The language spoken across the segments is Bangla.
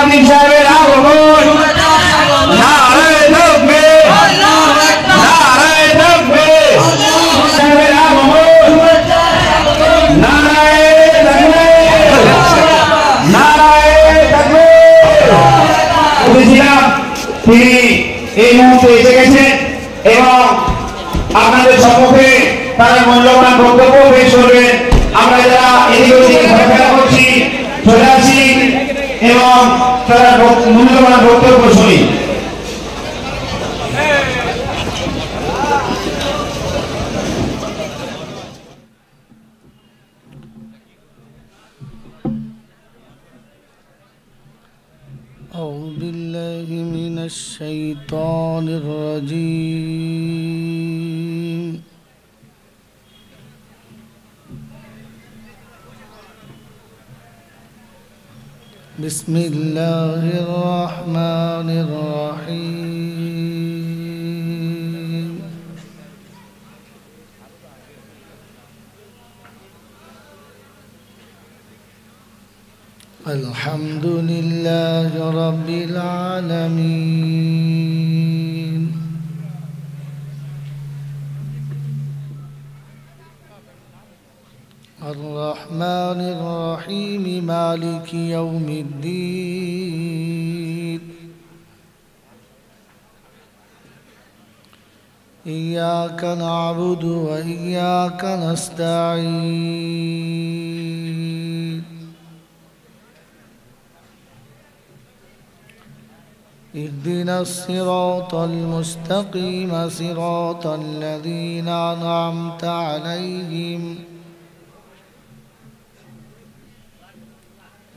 খাদিম সাহেবের আগমন নারে তাকবীর নারে তাকবীর সাহেবের আগমন নারে তাকবীর নারে তাকবীর বুঝিলাম তিনি এই মুহূর্তে এসে গেছেন এবং আপনাদের সম্মুখে তারা মূল্যবান বক্তব্য পেশ করবেন আমরা যারা এদিক ওদিক ঘোরাফেরা করছি চলে আসি এবং তারা মূল্যবান বক্তব্য শুনি أعوذ بالله من الشيطان الرجيم بسم الله الرحمن الرحيم الحمد لله رب العالمين الرحمن الرحيم مالك يوم الدين إياك نعبد وإياك نستعين اهدنا الصراط المستقيم صراط الذين أنعمت عليهم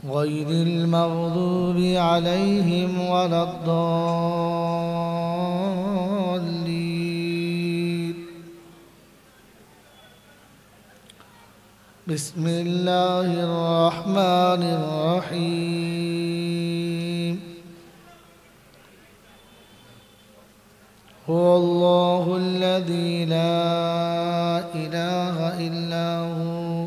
غير المغضوب عليهم ولا الضالين بسم الله الرحمن الرحيم هو الله الذي لا إله إلا هو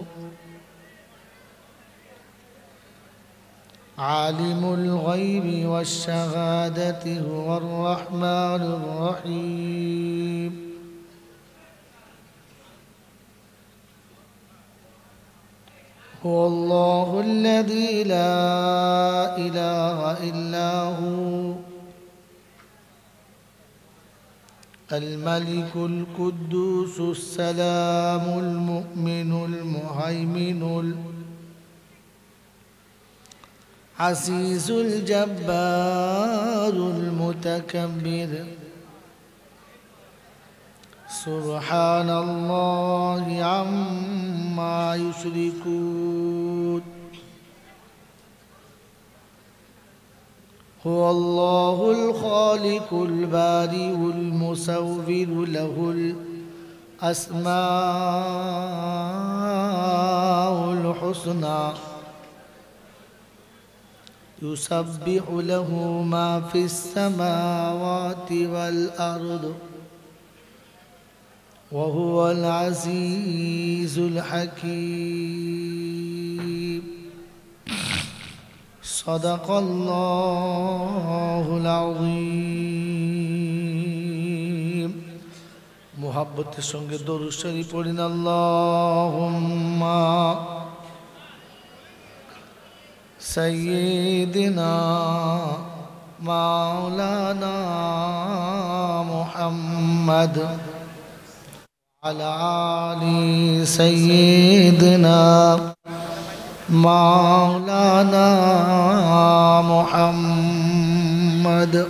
عالم الغيب والشهادة هو الرحمن الرحيم هو الله الذي لا إله إلا هو الملك القدوس السلام المؤمن المهيمن العزيز الجبار المتكبر سبحان الله عما يشركون هو الله الخالق البارئ المصور له الأسماء الحسنى يسبح له ما في السماوات والأرض وهو العزيز الحكيم صدق الله العظيم محبت সঙ্গে দরুদ শরীফ পড়েন আল্লাহুম্মা سيدنا مولانا محمد على آل سيدنا مولانا محمد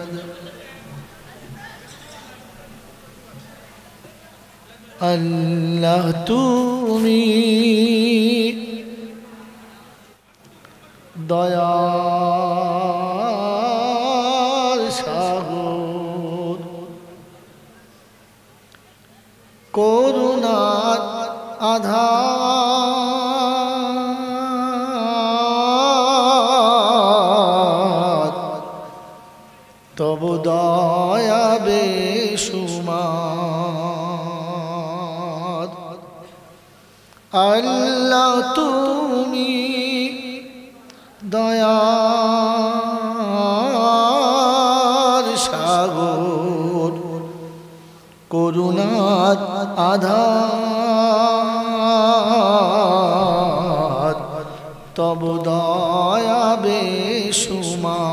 الله তুমি দয়ার সাগর করুণার আধার তবু দয়া বেশুমার আল্লাহ তুমি দয়ার আধার তব দয়া বেশুমার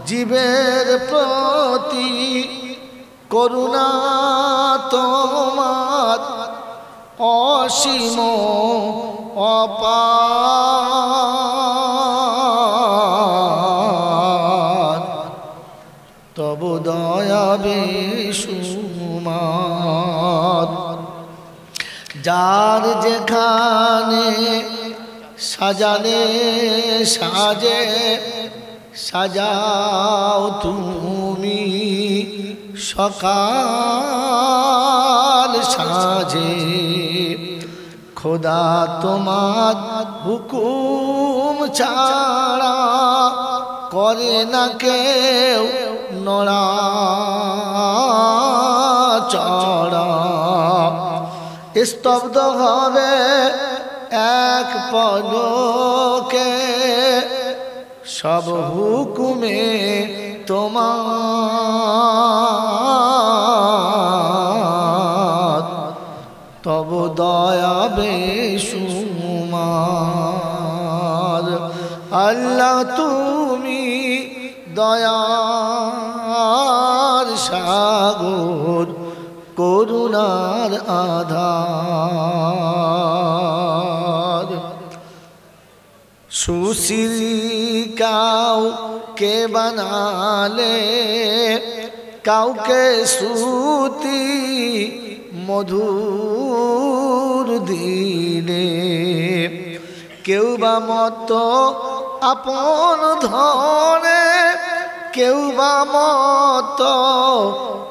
জীবের প্রতি করুণা তোমার অসীম অপার তব দয়া বেশুমার যার যেখানে সাজালে সাজে সাজাও তুমি সকাল সাজে খোদা তোমার হুকুম ছাড়া করে না কেউ নড়া চড়া স্তব্ধ হবে এক পলকে সব হুকুমে তোমার তব দয়া বেশুমার আল্লাহ তুমি দয়ার সাগর করুণার আধার সুশীল কাউকে বানালে কাউকে শ্রুতি মধুর দিলে কেউ বা মত আপন ধনে কেউ বা মত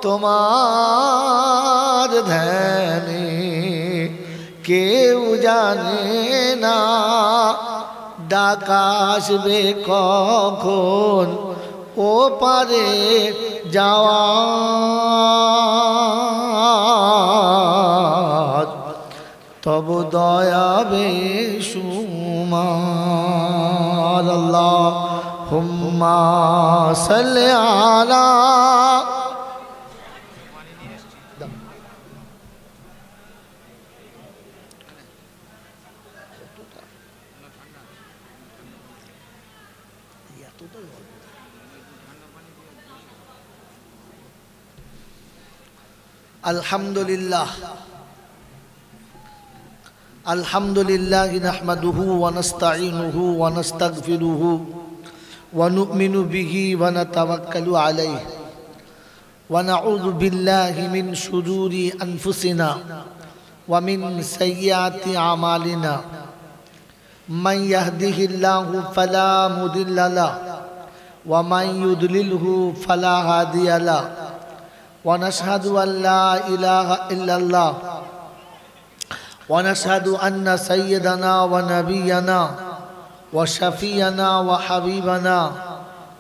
তোমার ধ্যানে কেউ জানে না ডাক আসবে কখন ও পারে যাওয়া তব দয়া বেশুমার আল্লাহুম্মা সাল্লি আলা আলহামদুলিল্লাহ আলহামদুলিল্লাহি নাহমাদুহু ওয়া নাস্তাঈনুহু ওয়া নাস্তাগফিরুহু ওয়া নু'মিনু বিহি ওয়া নাতাওয়াক্কালু আলাইহি ওয়া নাউযু বিল্লাহি মিন শুরুরি আনফুসিনা ওয়া মিন সাইয়্যাতি আমালিনা মান ইয়াহদিহিল্লাহু ফালা মুদিল্লা লাহু ওয়া মান ইউদ্লিলহু ফালা হাদিয়া লাহু ونشهد أن لا إله إلا الله ونشهد أن سيدنا ونبينا وشفينا وحبيبنا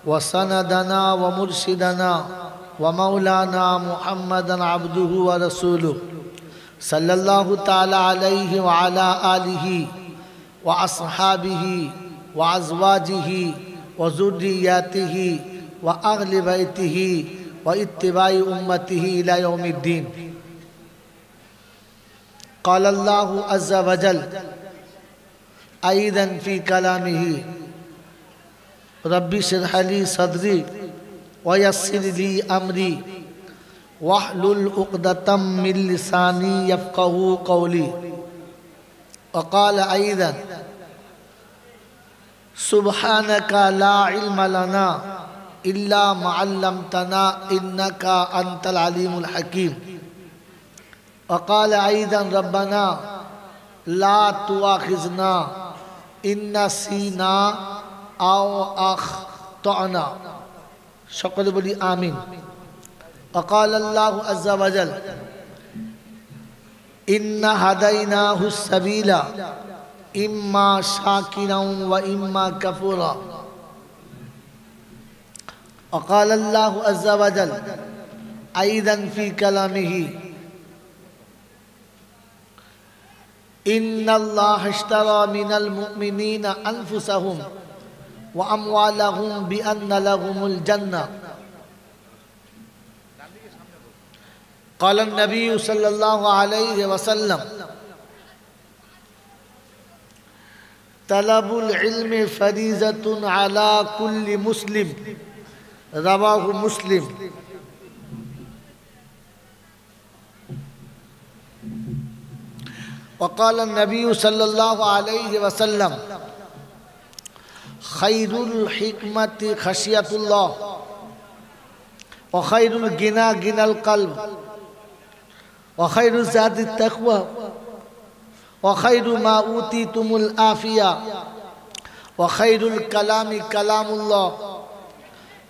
وسندنا ومرشدنا ومولانا محمدا عبده ورسوله صلى الله تعالى عليه وعلى آله وأصحابه وأزواجه وذرياته وأهل بيته واتباع أمته إلى يوم الدين قال الله عز وجل أيضا في كلامه ربي اشرح لي صدري ويسر لي أمري واحلل عقدة من لساني يفقهوا قولي وقال أيضا سبحانك لا علم لنا إلا ما علمتنا إنك أنت العليم الحكيم وقال أيضا ربنا لا تؤاخذنا إن نسينا أو أخطأنا সকলে বলি আমিন وقال الله عز وجل إنا هديناه السبيل إما شاكرا وإما كفورا وقال الله عز وجل أيضا في كلامه إن الله اشترى من المؤمنين أنفسهم وأموالهم بأن لهم الجنة قال النبي صلى الله عليه وسلم طلب العلم فريضة على كل مسلم رواه مسلم وقال النبي صلى الله عليه وسلم خير الحكمة خشية الله وخير الغنى غنى القلب وخير الزاد التقوى وخير ما أوتيتم العافية وخير الكلام كلام الله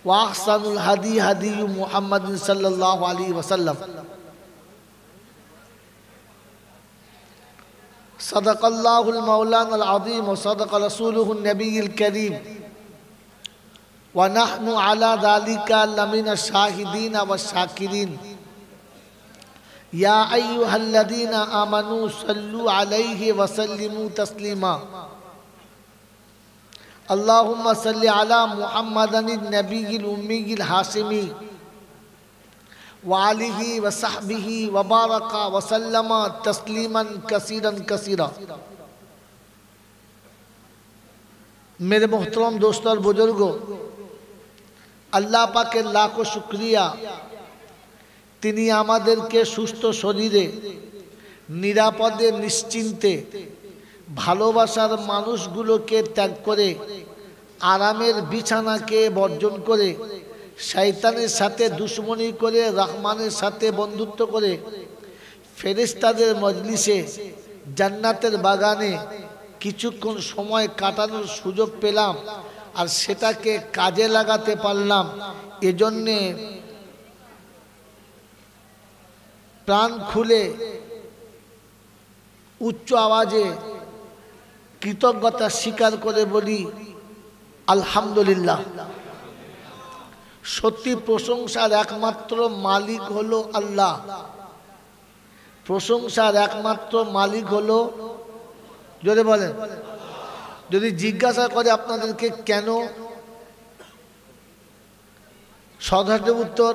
وأحسن الهدي هدي محمد صلى الله عليه وسلم صدق الله المولانا العظيم وصدق رسوله النبي الكريم ونحن على ذلك لمن الشاهدين والشاكرين يا أيها الذين آمنوا صلوا عليه وسلموا تسليما اللهم صل على محمد النبي الأمي الهاشمي وآله وصحبه وبارك وسلم تسليما كثيرا كثيرا मेरे मोहतरम दोस्तों और बुजुर्गों, আল্লাহ পাকের লাখো শুকরিয়া, তিনি আমাদেরকে সুস্থ শরীরে নিরাপদে নিশ্চিন্তে ভালোবাসার মানুষগুলোকে ত্যাগ করে আরামের বিছানাকে বর্জন করে শয়তানের সাথে দুশ্মনী করে রহমানের সাথে বন্ধুত্ব করে ফেরেশতাদের মজলিসে জান্নাতের বাগানে কিছুক্ষণ সময় কাটানোর সুযোগ পেলাম আর সেটাকে কাজে লাগাতে পারলাম। এজন্যে প্রাণ খুলে উচ্চ আওয়াজে কৃতজ্ঞতা স্বীকার করে বলি আলহামদুলিল্লাহ। সত্যি প্রশংসার একমাত্র মালিক হলো আল্লাহ। প্রশংসার একমাত্র মালিক হলো, জোরে বলেন। যদি জিজ্ঞাসা করে আপনাদেরকে কেন, সদহার্য উত্তর,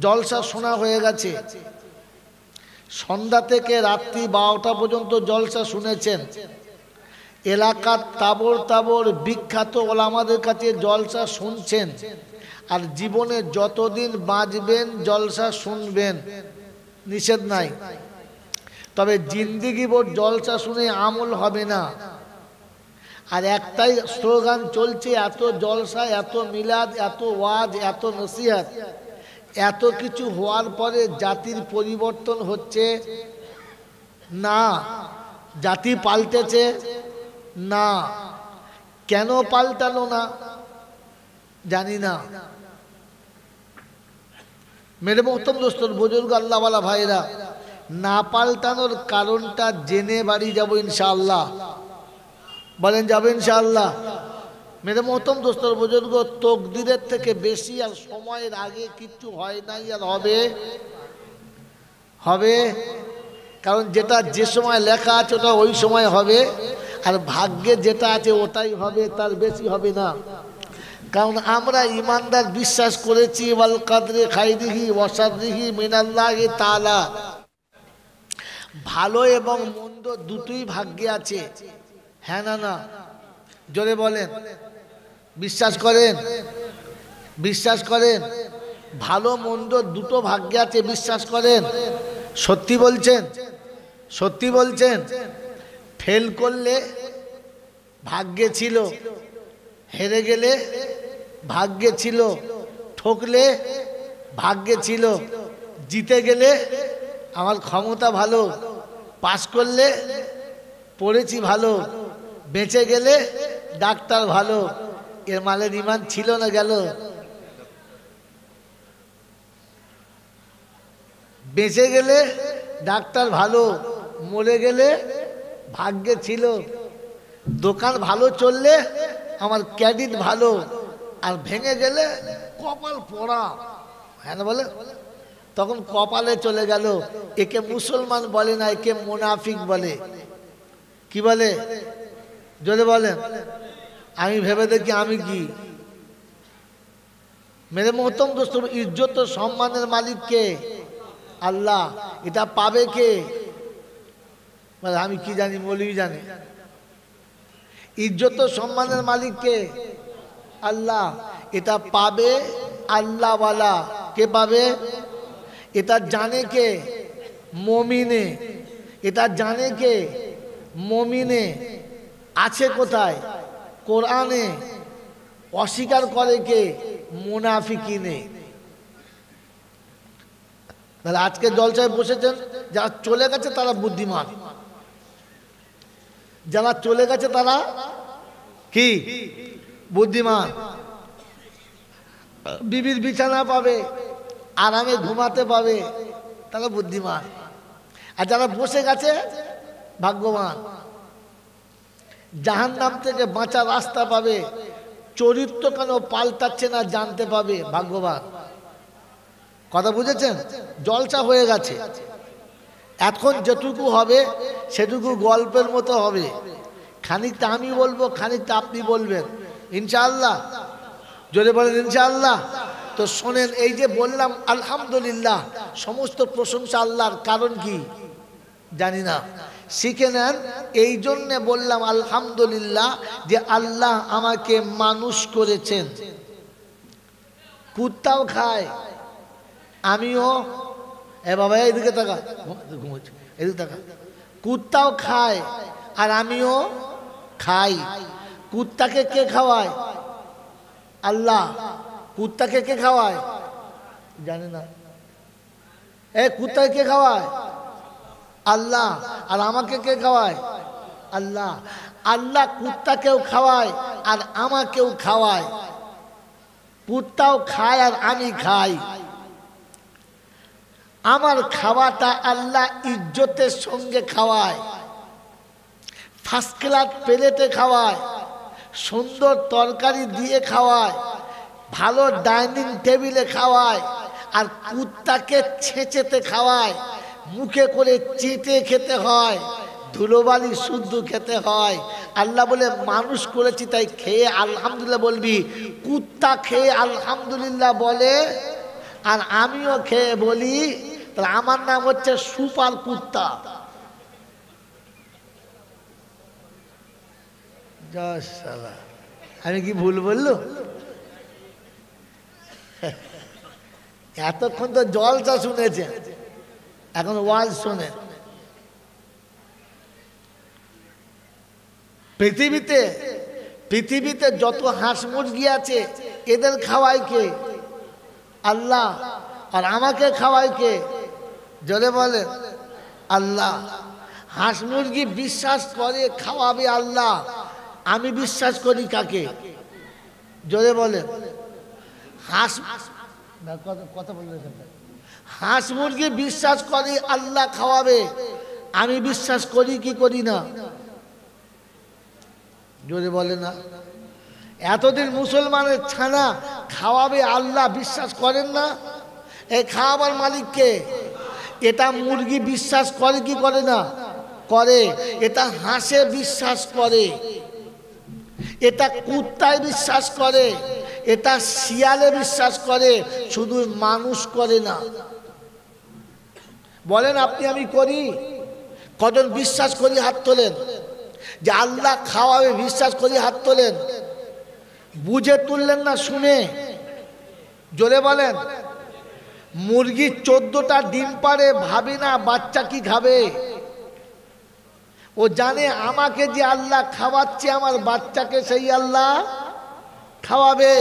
জলসা শোনা হয়ে গেছে। সন্ধ্যা থেকে রাত্রি 12টা পর্যন্ত জলসা শুনেছেন। এলাকার তাবর তাবর বিখ্যাত ওলামাদের কাছে জলসা শুনছেন। আর জীবনে যতদিন বাঁচবেন জলসা শুনবেন, নিষেধ নাই। তবে জিন্দিগি ভর জলসা শুনে আমল হবে না। আর একটাই স্লোগান চলছে, এত জলসা, এত মিলাদ, এত ওয়াজ, এত নসিহত, এত কিছু হওয়ার পরে জাতির পরিবর্তন হচ্ছে না। জাতি পাল্টেছে না। কেন পাল্টালো না জানি না। মেরে মোহতরম দোস্তর, বুজুর্গ, আল্লাহওয়ালা ভাইরা, না পাল্টানোর কারণটা জেনে বাড়ি যাব ইনশাআল্লাহ। বলেন যাবে ইনশাআল্লাহ। মেরে মোহতরম দোস্তর, বুজুর্গ, তকদিরের থেকে বেশি আর সময়ের আগে কিচ্ছু হয় নাই আর হবে হবে। কারণ যেটা যে সময় লেখা আছে ওটা ওই সময় হবে, আর ভাগ্যে যেটা আছে ওটাই হবে, তার বেশি হবে না। কারণ আমরা ইমানদার বিশ্বাস করেছি ওয়াল কাদরে খাইরিহি ওয়া শাররিহি মিনাল্লাহি তাআলা। ভালো এবং মন্দ দুটোই ভাগ্যে আছে। হ্যাঁ না না, জোরে বলেন। বিশ্বাস করেন? বিশ্বাস করেন? ভালো মন্দ দুটো ভাগ্যে আছে, বিশ্বাস করেন? সত্যি বলছেন? সত্যি বলছেন? ফেল করলে ভাগ্যে ছিল, হেরে গেলে ভাগ্যে ছিল, ঠকলে ভাগ্যে ছিল, জিতে গেলে আমার ক্ষমতা ভালো, পাস করলে পড়েছি ভালো, বেঁচে গেলে ডাক্তার ভালো। এর মালের ইমান ছিল না গেল? বেঁচে গেলে ডাক্তার ভালো, মরে গেলে ভাগ্যে ছিল। দোকান ভালো চললে আমার ক্রেডিট ভালো, আর ভেঙে গেলে কপাল পোড়া। হ্যাঁ না বলে? তখন কপালে চলে গেল। একে মুসলমান বলে না, একে মুনাফিক বলে। কি বলে? যদি বলেন আমি ভেবে দেখি আমি কি। মেরে মোহতরম দোস্ত, ইজ্জত ও সম্মানের মালিক কে? আল্লাহ। এটা পাবে কে? বলে আমি কি জানি, মৌলবি জানে। ইজ্জত সম্মানের মালিক কে? আল্লাহ। এটা পাবে আল্লাহওয়ালা। কে পাবে? এটা জানে কে? মুমিনে। এটা জানে কে? মুমিনে। আছে কোথায়? কোরআনে। অস্বীকার করে কে? মুনাফিকিনে। তাহলে আজকে জলসায় বসেছেন, যারা চলে গেছে তারা বুদ্ধিমান, যারা চলে গেছে তারা কি? বুদ্ধিমান। বিবির বিছানা পাবে, আরামে ঘুমাতে পাবে, তারা বুদ্ধিমান। আর যারা বসে গেছে ভাগ্যবান। জাহান্নাম থেকে বাঁচার রাস্তা পাবে, চরিত্র কেন পাল্টাচ্ছে না জানতে পাবে, ভাগ্যবান। কথা বুঝেছেন? জলসা হয়ে গেছে, এখন যেটুকু হবে সেটুকু গল্পের মতো হবে। খানিকটা আমি বলবো, খানিকটা আপনি বলবেন, ইনশাআল্লাহ। জোরে বলেন ইনশাআল্লাহ। তো শোনেন, এই যে বললাম আলহামদুলিল্লাহ, সমস্ত প্রশংসা আল্লাহর। কারণ কি জানি না, শিখে নেন। এই জন্যে বললাম আলহামদুলিল্লাহ যে আল্লাহ আমাকে মানুষ করেছেন। কুত্তাও খায়, আমিও। এ বাবা এদিকে তাকা, এদিকে তাকা। কুত্তাও খায় আর আমিও খাই। কুত্তাকে কে খাওয়ায়? আল্লাহ। কুত্তাকে কে খাওয়ায়? জানে না। এ কুত্তাকে কে খাওয়ায়? আল্লাহ। আর আমাকে কে খাওয়ায়? আল্লাহ। আল্লাহ কুত্তাকেও খাওয়ায় আর আমাকেও খাওয়ায়। কুত্তাও খায় আর আমি খাই। আমার খাওয়াটা আল্লাহ ইজ্জতের সঙ্গে খাওয়ায়, ফার্স্ট ক্লাস প্লেটে খাওয়ায়, সুন্দর তরকারি দিয়ে খাওয়ায়, ভালো ডাইনিং টেবিলে খাওয়ায়। আর কুত্তাকে ছেঁচেতে খাওয়ায়, মুখে করে চেটে খেতে হয়, ধুলোবালি শুদ্ধ খেতে হয়। আল্লাহ বলে মানুষ করেছি তাই খেয়ে আলহামদুলিল্লাহ বলবি। কুত্তা খেয়ে আলহামদুলিল্লাহ বলে আর আমিও খেয়ে বলি, তাহলে আমার নাম হচ্ছে সুপার কুত্তা। আমি কি ভুল বললো? এতক্ষণ তো জলসা শুনেছেন, এখন ওয়াজ শোনেন। পৃথিবীতে যত হাঁস মুরগি আছে এদের খাওয়ায় কে? আল্লাহ। আর আমাকে খাওয়ায় কে? জোরে বলেন আল্লাহ। হাঁস মুরগি বিশ্বাস করে খাওয়াবে আল্লাহ, আমি বিশ্বাস করি কাকে? জোরে বলেন। কথা বললেন। হাঁস মুরগি বিশ্বাস করি আল্লাহ খাওয়াবে, আমি বিশ্বাস করি কি করি না? জোরে বলে না। এতদিন মুসলমানের ছানা খাওয়াবে আল্লাহ বিশ্বাস করেন না? এই খাওয়াবার মালিককে। এটা মুরগি বিশ্বাস করে কি করে না? করে। এটা হাঁসে বিশ্বাস করে, এটা কুত্তায় বিশ্বাস করে, এটা শিয়ালে বিশ্বাস করে, শুধু মানুষ করে না। বলেন আপনি আমি করি? কজন বিশ্বাস করি হাত তোলেন? যে আল্লাহ খাওয়াবে বিশ্বাস করি হাত তোলেন। বুঝে তুললেন না শুনে? জোরে বলেন। মুরগি 14টা ডিম পারে, ভাবি না বাচ্চা কি খাবে। ও জানে আমাকে যে আল্লাহ খাওয়াচ্ছে আমার বাচ্চাকে সেই আল্লাহ খাওয়াবে।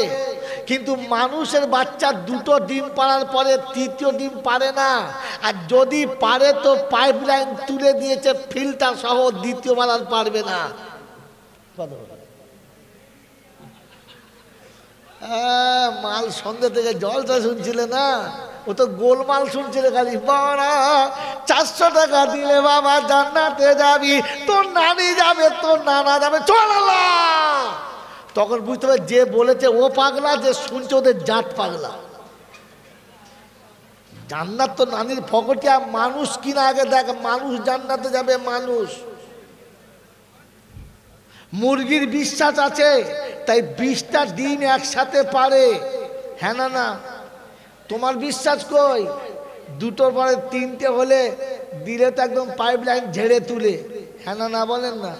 কিন্তু মানুষের বাচ্চা 2টো ডিম পাড়ার পরে 3য় ডিম পারে না। আর যদি পারে তো পাইপলাইন তুলে দিয়েছে ফিল্টার সহ, 2য় বার পারবে না। মাল সন্ধ্যে থেকে জলটা শুনছিলে না? ও তো গোলমাল শুনছিলে খালি। বাড়া 400 টাকা দিলে বাবা জান্নাতে যাবি, তোর নানি যাবে, তোর নানা যাবে, চল আল্লাহ। তখন বুঝতে হবে যে বলেছে ও পাগলা, যে শুনছে ওদের জাত পাগলা। জান্নাত তো নানির ফকটিয়া, মানুষ কিনা আগে দেখ, মানুষ জান্নাতে যাবে মানুষ। মুরগির বিশ্বাস আছে তাই 20টা ডিম একসাথে পারে। হ্যাঁ না না? তোমার বিশ্বাস কই? দুটোর পরে তিনটে হলে দিলে তো একদম পাইপ লাইন ঝেড়ে তুলে, হ্যাঁ না না বলেন না?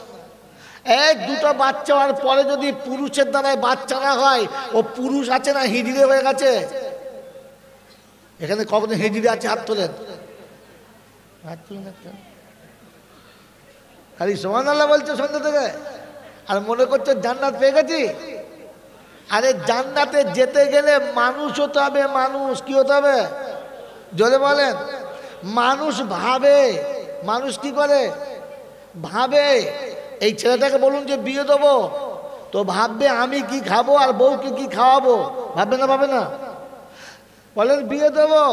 এই দুটো বাচ্চা হওয়ার পরে যদি পুরুষের দ্বারায় বাচ্চা না হয়, ও পুরুষ আছে না হিজড়ে হয়ে গেছে? এখানে কখন হিজড়ে আছে হাত তোলেন, হাত তুলেন একটা। খালি সুবহানাল্লাহ বলছে সন্ধ্যা থেকে, আর মনে করছে জান্নাত পেয়ে গেছি। আরে জান্নাতে যেতে গেলে মানুষ হতে হবে। মানুষ কি হতে হবে? জোরে বলেন। মানুষ ভাবে। মানুষ কি করে? ভাবে। এই ছেলেটাকে বলুন যে বিয়ে দেবো, তো ভাববে আমি কি খাবো আর বউকে কি খাওয়াবো। ভাববে না? ভাবে না? বলেন বিয়ে দেবো,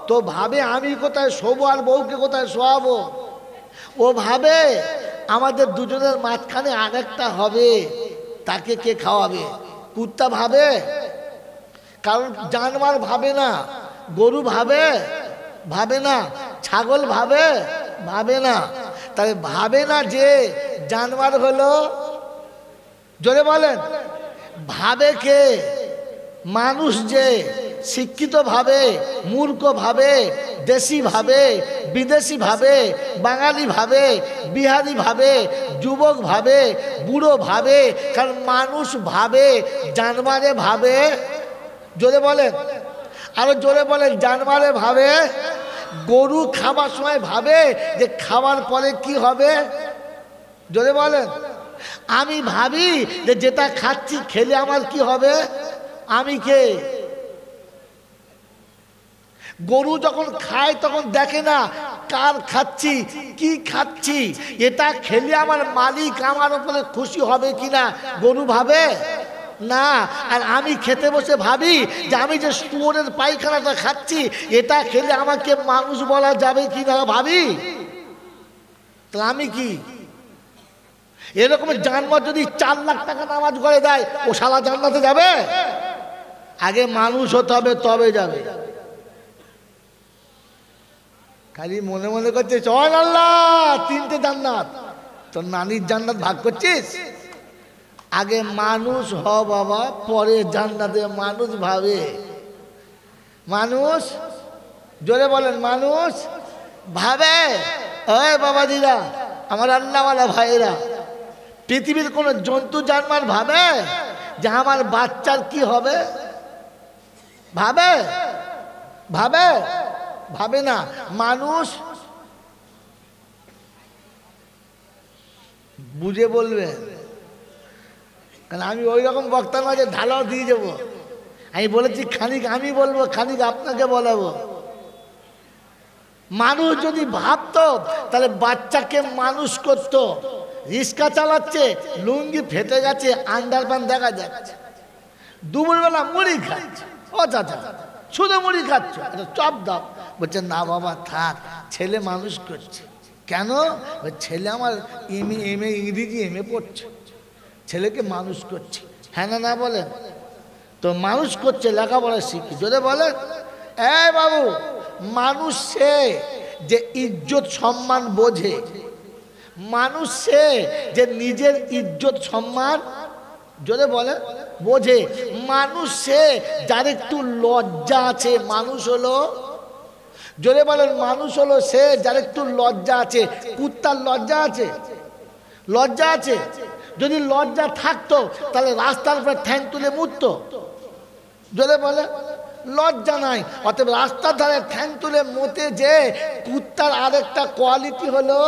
তো ভাবে আমি কোথায় শোবো আর বউকে কোথায় শোয়াবো। ও ভাবে আমাদের দুজনের মাঝখানে আরেকটা হবে, তাকে কে খাওয়াবে। কুত্তা ভাবে? কারণ জানোয়ার ভাবে না। গরু ভাবে? ভাবে না। ছাগল ভাবে? ভাবে না। তাহলে ভাবে না যে জানোয়ার হলো? জোরে বলেন। ভাবে কে? মানুষ যে শিক্ষিত ভাবে, মূর্খ ভাবে, দেশি ভাবে, বিদেশি ভাবে, বাঙালি ভাবে, বিহারি ভাবে, যুবক ভাবে, বুড়ো ভাবে। কারণ মানুষ ভাবে, জানোয়ারে ভাবে। জোরে বলেন, আরো জোরে বলেন। জানোয়ারে ভাবে। গরু খাবার সময় ভাবে যে খাওয়ার পরে কি হবে। জোরে বলেন। আমি ভাবি যে যেটা খাচ্ছি খেলে আমার কি হবে। আমি কে? গরু যখন খায় তখন দেখে না কার খাচ্ছি, কি খাচ্ছি, এটা খেলে আমার মালিক আমার উপরে খুশি হবে কিনা। গরু ভাবে না। আর আমি খেতে বসে ভাবি যে আমি যে শুয়োরের পায়খানাটা খাচ্ছি, এটা খেলে আমাকে মানুষ বলা যাবে কিনা ভাবি। তাহলে আমি কি? এরকম জানোয়ার যদি 4 লাখ টাকা নামাজ করে দেয়, ও শালা জান্নাতে যাবে? আগে মানুষ হতে হবে তবে যাবে। খালি মনে মনে করছে চল আল্লাহ 3টে জান্নাত। তোর নানির জান্নাত ভাগ করছিস? আগে মানুষ হ বাবা, পরে জান্নাতে মানুষ ভাবে। মানুষ, জোরে বলেন, মানুষ ভাবে। ওই বাবাজিরা, আমার আল্লাহওয়ালা ভাইরা, পৃথিবীর কোন জন্তু জানোয়ার ভাবে যে আমার বাচ্চার কি হবে? ভাবে? ভাবে? ভাবে না। মানুষ বুঝে বলবে, কারণ আমি ওই রকম বক্তার মাঝে ঢালাও দিয়ে যাবো। আমি বলেছি খানিক আমি বলবো, খানিক আপনাকে বলাবো। মানুষ যদি ভাবতো তাহলে বাচ্চাকে মানুষ করতো। রিক্সা চালাচ্ছে, লুঙ্গি ফেটে গেছে, আন্ডারপ্যান্ট দেখা যাচ্ছে, দুপুরবেলা মুড়ি খাচ্ছে। ও চাচা শুধু মুড়ি খাচ্ছ, এটা চপ দাও। বলছে না বাবা থাক, ছেলে মানুষ করছে। কেন? ছেলে আমার এমএ ইংরেজি এমএ পড়ছে, ছেলেকে মানুষ করছে। হ্যাঁ না না বলেন? তো মানুষ করছে, লেখাপড়া শিখি। যদি বলেন এই বাবু, মানুষ সে যে ইজ্জত সম্মান বোঝে, মানুষ সে যে নিজের ইজ্জত সম্মান যদি বলে বোঝে, মানুষ সে যার একটু লজ্জা আছে। মানুষ হলো, জোরে বলেন, মানুষ হলো সে যার একটু লজ্জা আছে। কুত্তার লজ্জা আছে? লজ্জা আছে? যদি লজ্জা থাকতো তাহলে রাস্তার উপরে ঠ্যাং তুলে মুততো। জোরে বলে লজ্জা নাই, অতএব রাস্তার ধারে ঠ্যাং তুলে মতে যে কুত্তার আরেকটা কোয়ালিটি হলো,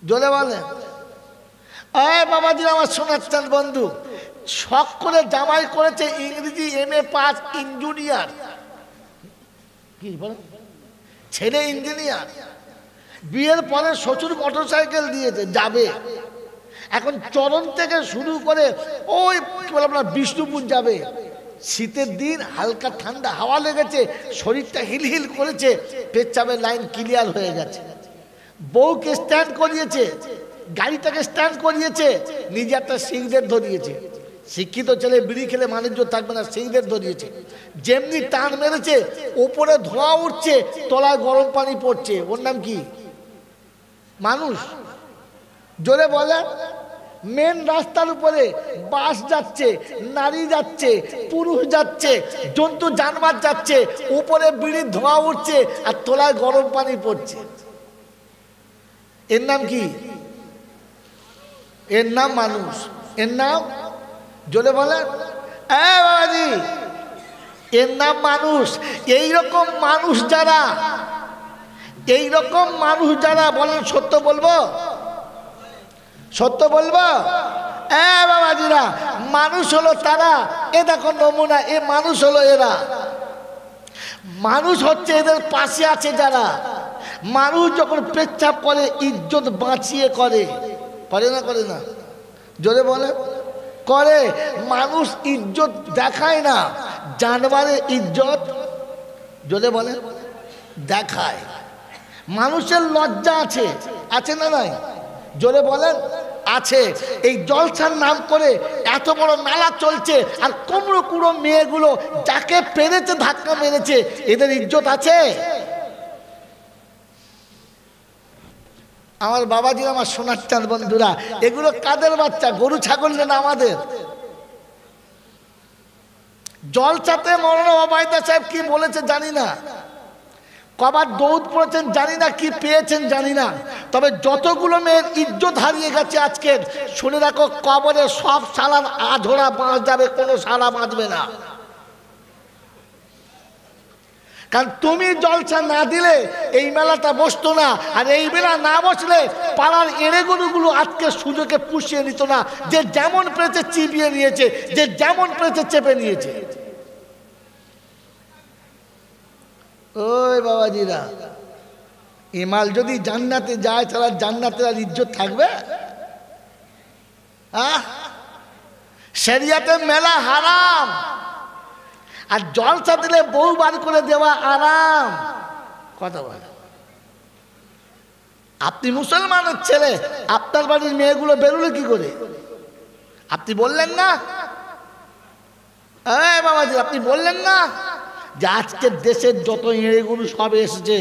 জোরে বলে। এই বাবাজি আমার শোনাচ্ছেন বন্ধু, শখ করে জামাই করেছে ইংরেজি এমএ পাস, ইঞ্জিনিয়ার। কি বলে? ছেলে ইঞ্জিনিয়ার। বিয়ের পরে শ্বশুর মোটরসাইকেল দিয়েছে, যাবে। এখন চরণ থেকে শুরু করে ওই কি বলে আপনার বিষ্ণুপুর যাবে। শীতের দিন, হালকা ঠান্ডা হাওয়া লেগেছে, শরীরটা হিলহিল করেছে, পেচ্ছাপের লাইন ক্লিয়ার হয়ে গেছে। বউকে স্ট্যান্ড করিয়েছে, গাড়িটাকে স্ট্যান্ড করিয়েছে, নিজে একটা সিগারেট ধরিয়েছে। শিক্ষিত ছেলে বিড়ি খেলে মানুষ থাকবে না, সিগারেট ধরিয়েছে। যেমনি টান মেরেছে, ওপরে ধোঁয়া উঠছে, তলায় গরম পানি পড়ছে। ওর নাম কি? মানুষ। জোরে বলে মেন রাস্তার উপরে বাস যাচ্ছে, নারী যাচ্ছে, পুরুষ যাচ্ছে, জন্তু জানোয়ার যাচ্ছে, উপরে বিড়ির ধোঁয়া উঠছে আর তোলায় গরম পানি পড়ছে। এর নাম কি? এর নাম মানুষ। এর নাম জোরে বলেন বাবাজি, এর নাম মানুষ। এইরকম মানুষ যারা, এইরকম মানুষ যারা, বলেন সত্য বলবো, সত্য বলবো বাবাজিরা, মানুষ হলো তারা। এ দেখো নমুনা, এ মানুষ হলো এরা। মানুষ হচ্ছে এদের পাশে আছে যারা। মানুষ যখন পেচ্ছাপ করে ইজ্জত বাঁচিয়ে করে, করে না করে না? জোরে বলে করে। মানুষ ইজ্জত দেখায় না, জানোয়ারের ইজ্জত জোরে বলে দেখায়। মানুষের লজ্জা আছে, আছে না নাই? জোরে বলেন আছে। এই জলসার নাম করে এত বড় মেলা চলছে, আর কুমড়ো কুড়ো মেয়েগুলো যাকে পেরেছে ধাক্কা মেরেছে, এদের ইজ্জত আছে? আমার বাবাজি, আমার সোনার চাঁদ বন্ধুরা, এগুলো কাদের বাচ্চা? গরু ছাগল না আমাদের? জলসাতে মৌলানা ওবায়দা সাহেব কি বলেছে জানি না, কবার দৌড় পড়েছেন জানি না, কি পেয়েছেন জানি না, তবে যতগুলো মেয়ের ইজ্জত হারিয়ে গেছে আজকের, শুনে রাখো, কবরে সব শালার আধরা বাঁচ যাবে, কোনো শালা বাঁচবে না। কারণ তুমি জলসা না দিলে এই মেলাটা বসতো না, আর এই মেলা না বসলে পাড়ার এড়ে গরুগুলো আজকে সুযোগে পুষিয়ে নিত না। যে যেমন পেরেছে চিবিয়ে নিয়েছে, যে যেমন পেরেছে চেপে নিয়েছে। ওই বাবাজিরা, ইমাল যদি জান্নাতে যায়, তাহলে জান্নাতের আর ইজ্জত থাকবে? শরিয়াতে মেলা হারাম, আর জলসা দিলে বউ বার করে দেওয়া আরাম। কথা বলে, আপনি মুসলমানের ছেলে, আপনার বাড়ির মেয়েগুলো বেরোলে কি করে? আপনি বললেন না বাবাজি, আপনি বললেন না যে আজকের দেশের যত এড়ে গরু সব এসেছে,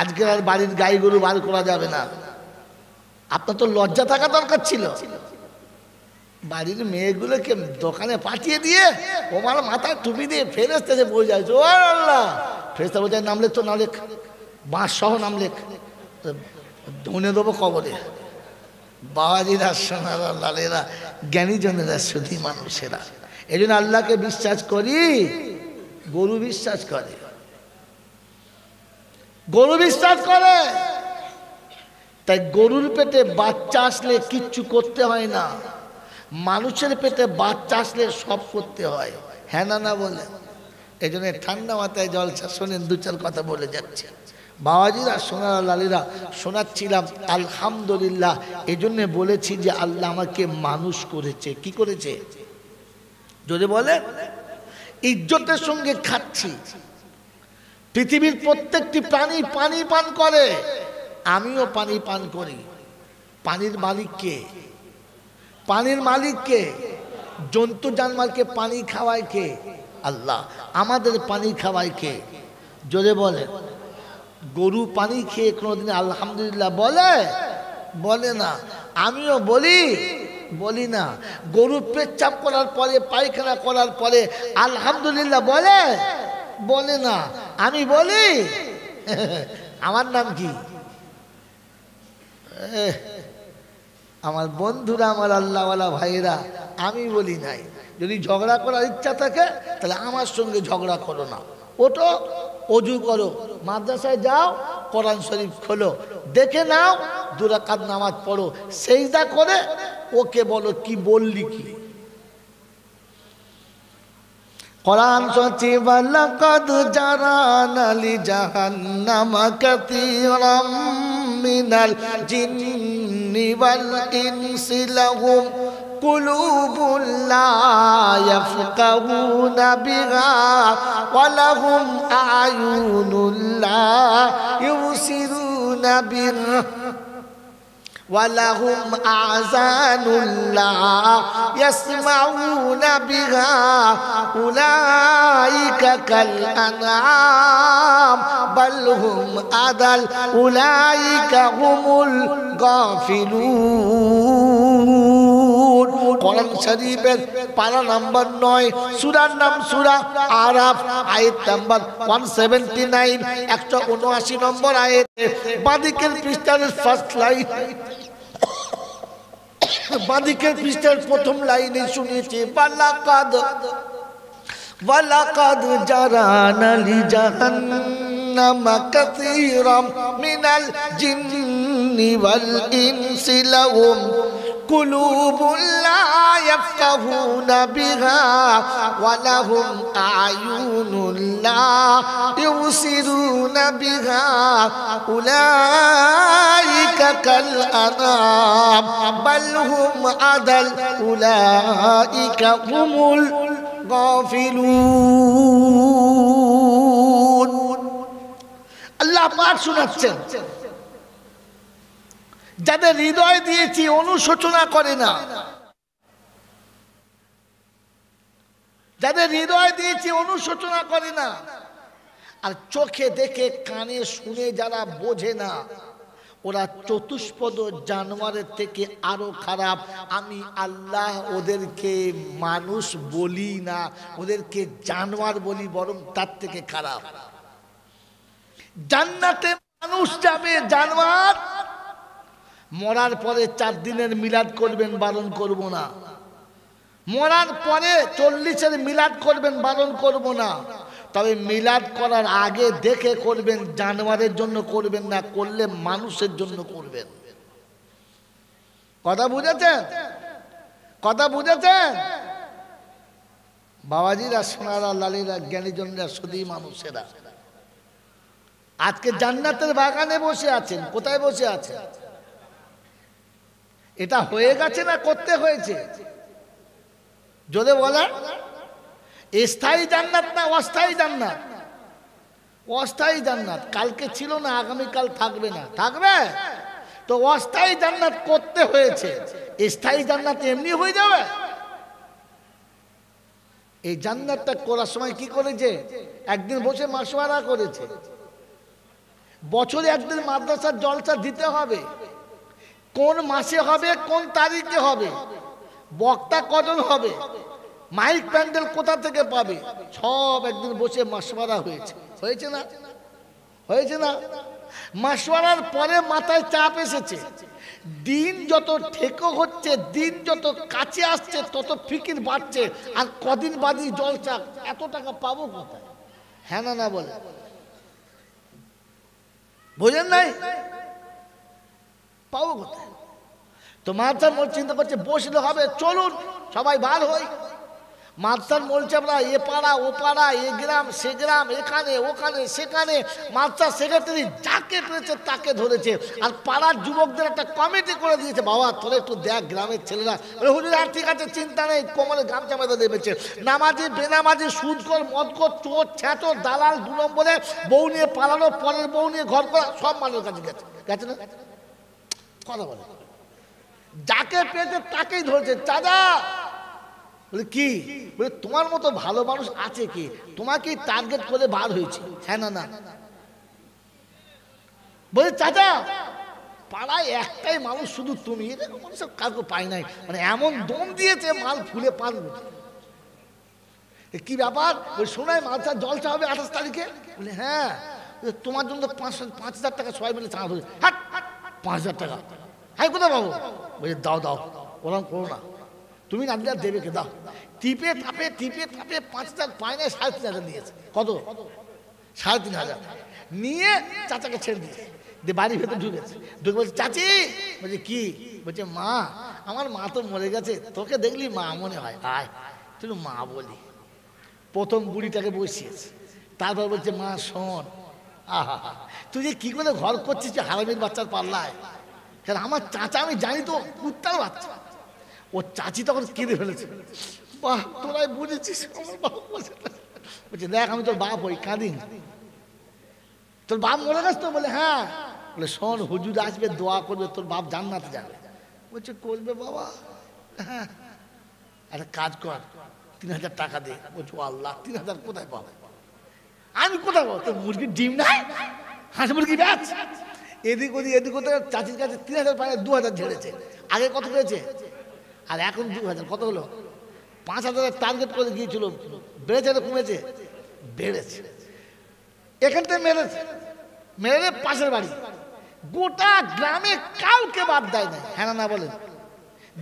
আজকে আর বাড়ির গাই গরু বার করা যাবে না? আপনার তো লজ্জা থাকা দরকার ছিল। বাড়ির মেয়েগুলোকে দোকানে পাঠিয়ে দিয়ে ওমার মাথায় টুপি দিয়ে ফেরেশতা এসে বসে যায়। ও আল্লাহ, ফেরেশতা বলছে নাম লেখ, তো নাম লেখ, বাঁশ সহ নাম লেখ, ধনে দেবো কবরে। বাবাজিরা, সোনারা, লালেরা, জ্ঞানীজনেরা, শুধু মানুষেরা, এই জন্য আল্লাহকে বিশ্বাস করি, গরু বিশ্বাস করে, গরু বিশ্বাস করে। তাই গরুর পেটে বাচ্চা আসলে কিচ্ছু করতে হয় না, মানুষের পেটে বাচ্চা আসলে সব করতে হয়। হ্যাঁ না না বলে? এই জন্য ঠান্ডা মাথায় জলসা শোনেন, দু চার কথা বলে যাচ্ছে। বাবাজিরা, সোনারা, লালীরা, শোনাচ্ছিলাম আলহামদুলিল্লাহ। এই জন্যে বলেছি যে আল্লাহ আমাকে মানুষ করেছে। কি করেছে? যদি বলে ইজ্জতের সঙ্গে খাচ্ছি। পৃথিবীর প্রত্যেকটি প্রাণী পানি পান করে, আমিও পানি পান করি। পানির মালিক কে? পানির মালিক কে? জন্তু জানোয়ারকে পানি খাওয়ায় কে? আল্লাহ। আমাদের পানি খাওয়ায় কে? জোরে বলে। গরু পানি খেয়ে কোনোদিন আলহামদুলিল্লাহ বলে? বলে না। আমিও বলি? বলি না। গরু পেচ্ছাপ করার পরে, পায়খানা করার পরে আলহামদুলিল্লাহ বলে? বলে না। আমি বলি? আমার নাম কি? আমার বন্ধুরা, আমার আল্লাহওয়ালা ভাইয়েরা, আমি বলি নাই। যদি ঝগড়া করার ইচ্ছা থাকে তাহলে আমার সঙ্গে ঝগড়া করো না। ওটো, অজু করো, মাদ্রাসায় যাও, কোরআন শরীফ খোলো, দেখে নাও, 2 রাকাত নামাজ পড়ো, সেজদা করে ওকে বলো কি বললি কি। কোরআন সচিব লাকাদ জারানা লি জাহান্নামা কাসীরাম মিনাল জিন্নি ওয়াল ইনসি লাহুম কুলুবুন লা ইয়াফকাহুনা বিহা ওয়া লাহুম আ'য়ুনুন লা ইউসিরুনা বিহা ওয়ালাহুম আযানুল্লাহ ইয়াসমাউনা বিহা উলাইকা কাল আনআম বাল হুম আদাল উলাইকা হুমুল গাফিলুন। কোরআন শরীফের পারা নাম্বার 9, সূরার নাম সূরা আরাফ, আয়াত নাম্বার 179, 179 নম্বর আয়াত। বাদিকের পৃষ্ঠার ফার্স্ট লাইন, বাদিকের পৃষ্ঠার প্রথম লাইনে শুনেছি ওয়ালাকাদ জারানা লিজাহান্নামা কাসীরাম মিনাল জিন্নি ওয়াল ইনসি লাহুম কুলুবুন লা ইয়াফকাহুনা বিহা ওয়া লাহুম আ'য়ুনুন লা ইউসিরুনা বিহা উলাইকা কাল আনআম বাল হুম আদাল উলাইকা হুমুল গাফিলুন। আল্লাহ পাক শোনাচ্ছেন, যাদের হৃদয় দিয়েছি অনুশোচনা করে না, যাদের হৃদয় দিয়েছি অনুশোচনা করে না, আর চোখে দেখে কানে শুনে যারা বোঝে না, ওরা চতুষ্পদ জানোয়ারের থেকে আরো খারাপ। আমি আল্লাহ ওদেরকে মানুষ বলি না, ওদেরকে জানোয়ার বলি, বরং তার থেকে খারাপ। জান্নাতে মানুষ যাবে, জানোয়ার মরার পরে 4 দিনের মিলাদ করবেন, বারণ করব না। মরার পরে 40-এর মিলাদ করবেন, বারণ করব না। তবে মিলাদ করার আগে দেখে করবেন, জানোয়ারের জন্য করবেন না, করলে মানুষের জন্য করবেন। কথা বুঝেছেন? কথা বুঝেছেন? বাবাজিরা, সোনারা, লালীরা, জ্ঞানীজনরা, শুধুই মানুষেরা আজকে জান্নাতের বাগানে বসে আছেন। কোথায় বসে আছেন? এটা হয়ে গেছে না করতে হয়েছে? যদি বলেন স্থায়ী জান্নাত না অস্থায়ী জান্নাত? অস্থায়ী জান্নাত। কালকে ছিল না, আগামীকাল থাকবে না। থাকবে তো অস্থায়ী জান্নাত করতে হয়েছে। স্থায়ী জান্নাত এমনি হয়ে যাবে? এই জান্নাতটা করার সময় কি করেছে? একদিন বসে মাসওয়ারা করেছে। বছরে একদিন মাদ্রাসার জলসা দিতে হবে। কোন মাসে হবে, কোন তারিখে হবে, বক্তা কজন হবে, মাইক প্যান্ডেল কোথা থেকে পাবে, সব একদিন বসে মাসওয়ারা হয়েছে। হয়েছে না? হয়েছে না? মাসওয়ারার পরে মাথায় চাপ এসেছে। দিন যত ঠেকো হচ্ছে, দিন যত কাছে আসছে, তত ফিকির বাড়ছে। আর কদিন বাদই জলসা, এত টাকা পাবো কোথায়? হ্যাঁ না না বলে বোঝেন নাই? পাবো কোথায়? তো মাদ্রাসার মোল চিন্তা করছে বসলে হবে, চলুন সবাই বার হই। মাদ্রাসার মোল চাপড়া, এ পাড়া ও পাড়া, এ গ্রাম সে গ্রাম, এখানে ওখানে সেখানে, মাদ্রাসার সেক্রেটারি যাকে পেরেছে তাকে ধরেছে। আর পাড়ার যুবকদের একটা কমিটি করে দিয়েছে, বাবা তোরা একটু দেখ, গ্রামের ছেলেরা। হুজুর আর ঠিক আছে, চিন্তা নেই, কোমরে গামছা বেঁধে দেবেছে। নামাজি বেনামাজি, সুদখোর মদখোর, চোর ছ্যাঁচর, দালাল, 2 নম্বরে বউ নিয়ে পালানো, পরের বউ নিয়ে ঘর করা, সব মানুষের কাছে গেছে। গেছে না? কথা বলে যাকে পেয়েছে তাকেই ধরেছে। চাচা বলে কি? বলে তোমার মতো ভালো মানুষ আছে কি? তোমাকেই টার্গেট করে বার হয়েছে। হ্যাঁ না না বলে চাচা পাড়ায় একটাই মানুষ, শুধু তুমি, এরকম মানুষ কাউকে পাই নাই। মানে এমন দম দিয়েছে, মাল ফুলে পান। কি ব্যাপার? ওই শোনায় মালটা জলসা হবে 28 তারিখে। বলে হ্যাঁ, তোমার জন্য 5,000 টাকা সবাই মিলে চাঁদ হয়েছে। হাট 5,000 টাকা, হ্যাঁ কোথায় পাবো? বলছে দাও দাও, ওরকম করো না, তুমি না দিলে দেবে কে? দাও। টিপে টাপে 5,000 পায় না, 3,500 দিয়েছে। কত? 3,500 নিয়ে চাচাকে ছেড়ে দিয়েছে। দিয়ে বাড়ির ভেতর ঢুকেছে। ঢুকে বলছে চাচি। বলছে কি? বলছে মা, আমার মা তো মরে গেছে, তোকে দেখলি মা মনে হয়, আয় তুই মা বলি। প্রথম বুড়িটাকে বসিয়েছে, তারপর বলছে মা শোন, আহা তুই যে কি করে ঘর করছিস হারামির বাচ্চার পাল্লায়। কারণ আমার চাচা, আমি জানি তো কুত্তার বাচ্চা। ও চাচি তখন কেঁদে ফেলেছে। বাহ, তোরাই বুঝেছিস আমার বাপ। বলছে দেখ, আমি তোর বাপ হই, কাঁদিন। তোর বাপ মরে গেছে তো? বলে হ্যাঁ। বলে শোন হুজুর আসবে দোয়া করবে তোর বাপ জান্নাতে যাবে। বলছে করবে বাবা, হ্যাঁ একটা কাজ কর 3000 টাকা দে। বলছো আল্লাহ 3000 কোথায় পাবো, আমি কোথায় পাবো, তোর মুরগির ডিম নাই, হাঁস মুরগি ব্যাচ, এদিক ওদিক চাচির কাছে 3000 পায় 2000 ঝেড়েছে। আগে কত পেয়েছে আর এখন 2000, কত হলো? 5000 টার্গেট করে গিয়েছিল, বেড়েছে না কমেছে? বেড়েছে। এখান থেকে মেরে পাশের বাড়ি, গোটা গ্রামে কাউকে বাদ দেয় না। হ্যাঁ না বলেন?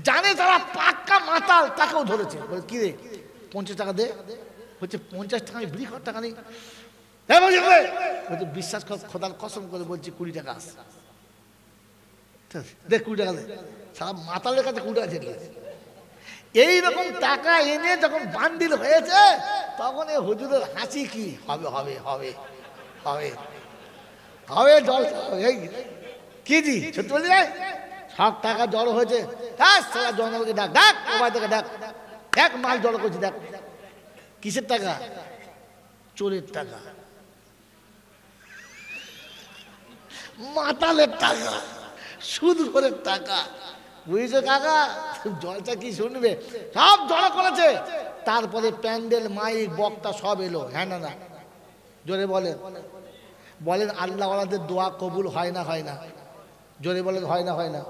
জানে তারা পাক্কা মাতাল, তাকেও ধরেছে। বলে কি রে 50 টাকা দে। বলছে 50 টাকা আমি বিড়ি খাওয়ার টাকা নেই। বলছে বিশ্বাস কর খোদার কসম করে বলছি 20 টাকা আছে, দেখ 20 টাকা দে। সারা মাতালের কাছে 20 টাকা ছেড়ে এইরকম টাকা এনে যখন বান্ডিল হয়েছে তখন এই হুজুরের হাসি কি হবে হবে হবে হবে হবে জল কি জি সত্যি বলি সব টাকা জড়ো হয়েছে। জঙ্গলকে ডাক ডাক ওবাই থেকে ডাক দেখ মাল জড়ো করছি দেখ। কিসের টাকা? চোরের টাকা, মাতালের টাকা, সুদখোরের টাকা। বুঝেছো কাকা? জলসা কি শুনবে, সব জড়ো করেছে। তারপরে প্যান্ডেল মাইক বক্তা সব এলো। হ্যাঁ না জোরে বলেন, বলেন আল্লাহ ওয়ালাদের দোয়া কবুল হয় না হয় না? জোরে বলেন হয় না হয় না?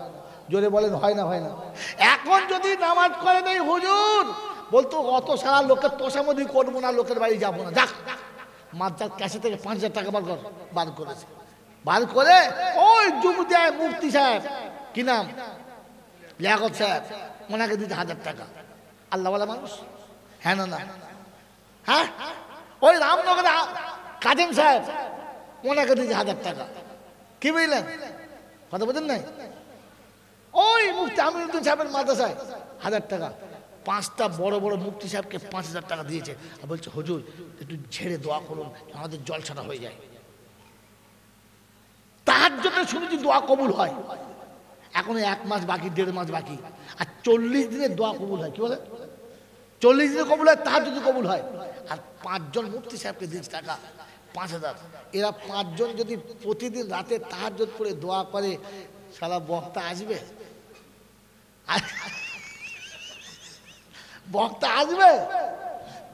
জোরে বলেন হয় না হয় না? এখন যদি নামাজ করে নেই হুজুর বলতো অত সারা লোকের তোষামদি করবো না, লোকের বাড়ি যাবো না, যাক মাদ্রার ক্যাশে থেকে 5000 টাকা বার করেছে। বার করে ওই যুগ দেয় মুফতি সাহেব, কি নাম, লিয়াকত সাহেব, ওনাকে দিতে 1000 টাকা। আল্লাহওয়ালা মানুষ। হ্যাঁ না হ্যাঁ? ওই রামনগরে কাজেম সাহেব, ওনাকে দিতে 1000 টাকা। কি বুঝলেন কথা বলছেন নাই? ওই মুফতি আমিনুদ্দিন সাহেবের মাদ্রাসায় 1000 টাকা। 5টা বড় বড় মুফতি সাহেবকে 5000 টাকা দিয়েছে। আর বলছে হুজুর একটু ঝেড়ে দোয়া করুন আমাদের জলসাটা হয়ে যায়। তার জন্য শুনেছি দোয়া কবুল হয়। এখন 1 মাস বাকি, 1.5 মাস বাকি, আর 40 দিনের দোয়া কবুল হয়। কি বলে 40 দিনে কবুল হয়, তার যদি কবুল হয়। আর 5 জন মুফতি সাহেবকে দিয়েছে টাকা 5000। এরা 5 জন যদি প্রতিদিন রাতে তাহাজ্জুদ পড়ে দোয়া করে, সারা বক্তা আসবে? বক্তা আসবে?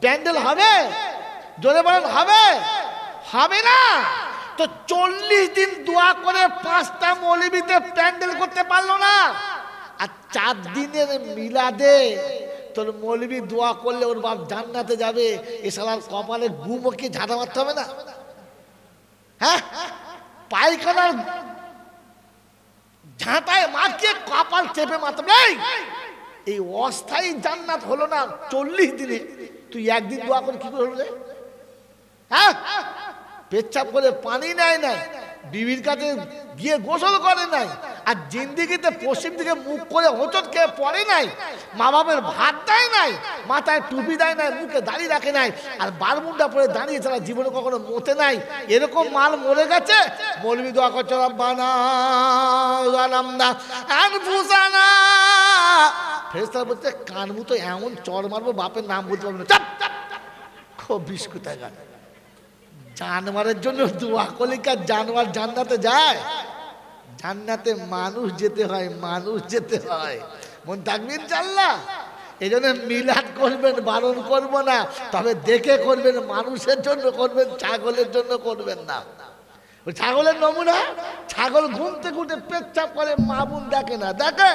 প্যান্ডেল হবে? জোরে বলেন হবে? হবে না তো 40 দিন দোয়া করে 5টা মৌলবীতে প্যান্ডেল করতে পারলো না। আর 4 দিনের মিলাদে তোর মৌলবী দোয়া করলে ওর বাপ জান্নাতে যাবে। এ শালার কপালে গুমকে ঝাঁটা মারতে হবে না? হ্যাঁ, পায়খানার ঝাঁটায় মাখিয়ে কপাল চেপে মারতে হবে। এই অস্থায়ী জান্নাত হলো না 40 দিনে। তুই একদিন দোয়া করে কি করে হলো রে? হ্যাঁ, পেচ্ছাপ করে পানি নেয় নাই, বিবির কাছে গিয়ে গোসল করে নাই, আর জিন্দিগিতে পশ্চিম দিকে মুখ করে হোঁচট খেয়ে পড়ে নাই, মা বাপের ভাত দেয় নাই, মাথায় টুপি দেয় নাই, মুখে দাঁড়িয়ে রাখে নাই, আর বারমুন্ডা পরে দাঁড়িয়ে ছাড়া জীবনে কখনো মতে নাই। এরকম মাল মরে গেছে। মৌলবী দোয়া করছে রব্বানা যালামনা আনফুসানা। ফেরেশতারা বলছে কানমু তো এমন চড় মারবো বাপের নাম বলতে পারবো না। চাপ খুব বিস্কুট গান। জানোয়ারের জন্য দোয়া করলে কি জানোয়ার জান্নাতে যায়? জান্নাতে মানুষ যেতে হয়, মানুষ যেতে হয়। মন থাকবে ইনশাআল্লাহ। এই জন্য মিলাদ করবেন, বারণ করবো না, তবে দেখে করবেন, মানুষের জন্য করবেন, ছাগলের জন্য করবেন না। ওই ছাগলের নমুনা, ছাগল ঘুম থেকে উঠে পেচ্ছাপ করে, মা বোন দেখে না, দেখে।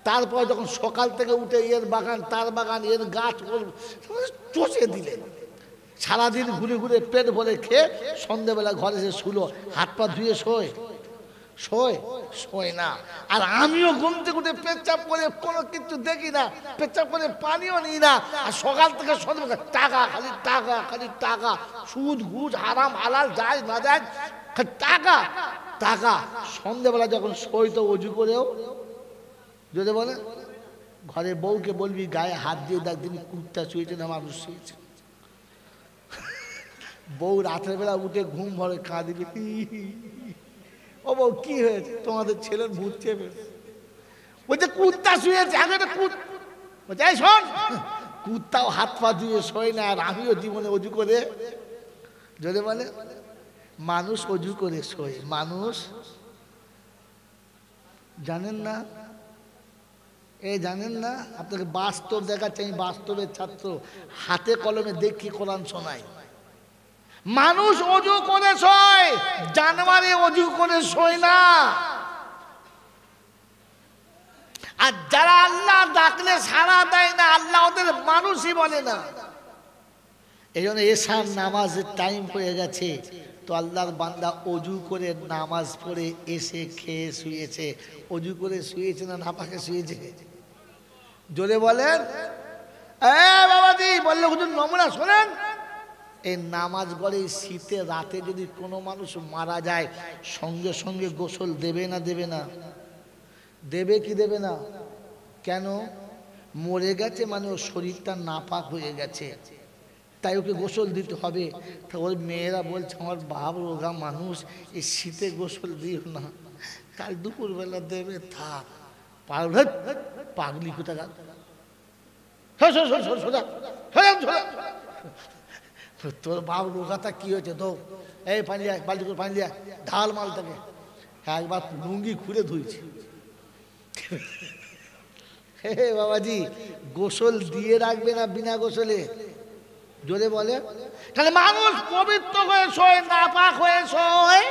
তারপর যখন সকাল থেকে উঠে এর বাগান তার বাগান, এর গাছ চষে দিলে, সারাদিন ঘুরে ঘুরে পেট ভরে খেয়ে সন্ধ্যেবেলা ঘরে এসে শুলো, হাত পা ধুয়ে শোয় না। আর আমিও ঘুম থেকে উঠে পেচ্ছাপ করে কোনো কিছু দেখি না, পেচ্ছাপ করে পানিও নিই না। আর সকাল থেকে সন্ধ্যেবেলা টাকা, খালি টাকা, খালি টাকা, সুদ ঘুষ হারাম হালাল যায় না যায়, টাকা টাকা। সন্ধ্যেবেলা যখন শোই তো অজু করেও যদি বলে ঘরে বউকে বলবি গায়ে হাত দিয়ে দেখ দিন কুত্তা শুয়েছে না মানুষ শুয়েছে। বউ রাতের বেলা উঠে ঘুম ভরে কাঁদিবি, ও বউ কি হয়েছে? তোমাদের ছেলের ভূত চেপে বলছে কুত্তা শুয়েছে। আগে বলছে এই শোন, কুত্তাও হাত পা দিয়ে শোয় না, আর আমিও জীবনে অজু করে যদি বলে মানুষ অজু করে শোয়, মানুষ জানেন না? জানেন না? আপনাকে বাস্তব দেখাচ্ছে, আমি বাস্তবের ছাত্র, হাতে কলমে দেখি কোরআন শোনাই। মানুষ অজু করে শোয়, জানোয়ারে অজু করে শোয় না। আর যারা আল্লাহ ডাকলে সাড়া দেয় না, আল্লাহ ওদের মানুষই বলে না। এই জন্য এশার নামাজের টাইম হয়ে গেছে, তো আল্লাহর বান্দা অজু করে নামাজ পড়ে এসে খেয়ে শুয়েছে। অজু করে শুয়েছে না নাপাকে শুয়েছে? জোরে বলেন। বাবাজি বললে হুজুর নমুনা শোনেন। এই নামাজ পড়ে শীতের রাতে যদি কোনো মানুষ মারা যায়, সঙ্গে সঙ্গে গোসল দেবে না দেবে না? দেবে কি দেবে না? কেন? মরে গেছে মানে ওর শরীরটা নাপাক হয়ে গেছে, তাই ওকে গোসল দিতে হবে। তা ওর মেয়েরা বলছে আমার বাপ রোগা মানুষ, এই শীতে গোসল দিও না, কাল দুপুরবেলা দেবে, থাক। পাগলি কোথা তোর বাপ রোগাটা কি হয়েছে? তো এই পানি বালতি করে পানি দিয়া ঢাল মালটাকে। একবার লুঙ্গি খুলে ধুইছি। হে বাবাজি, গোসল দিয়ে রাখবে না বিনা গোসলে? জোরে বলে। তাহলে মানুষ পবিত্র হয়ে শোয়, নাপাক হয়ে শোয়,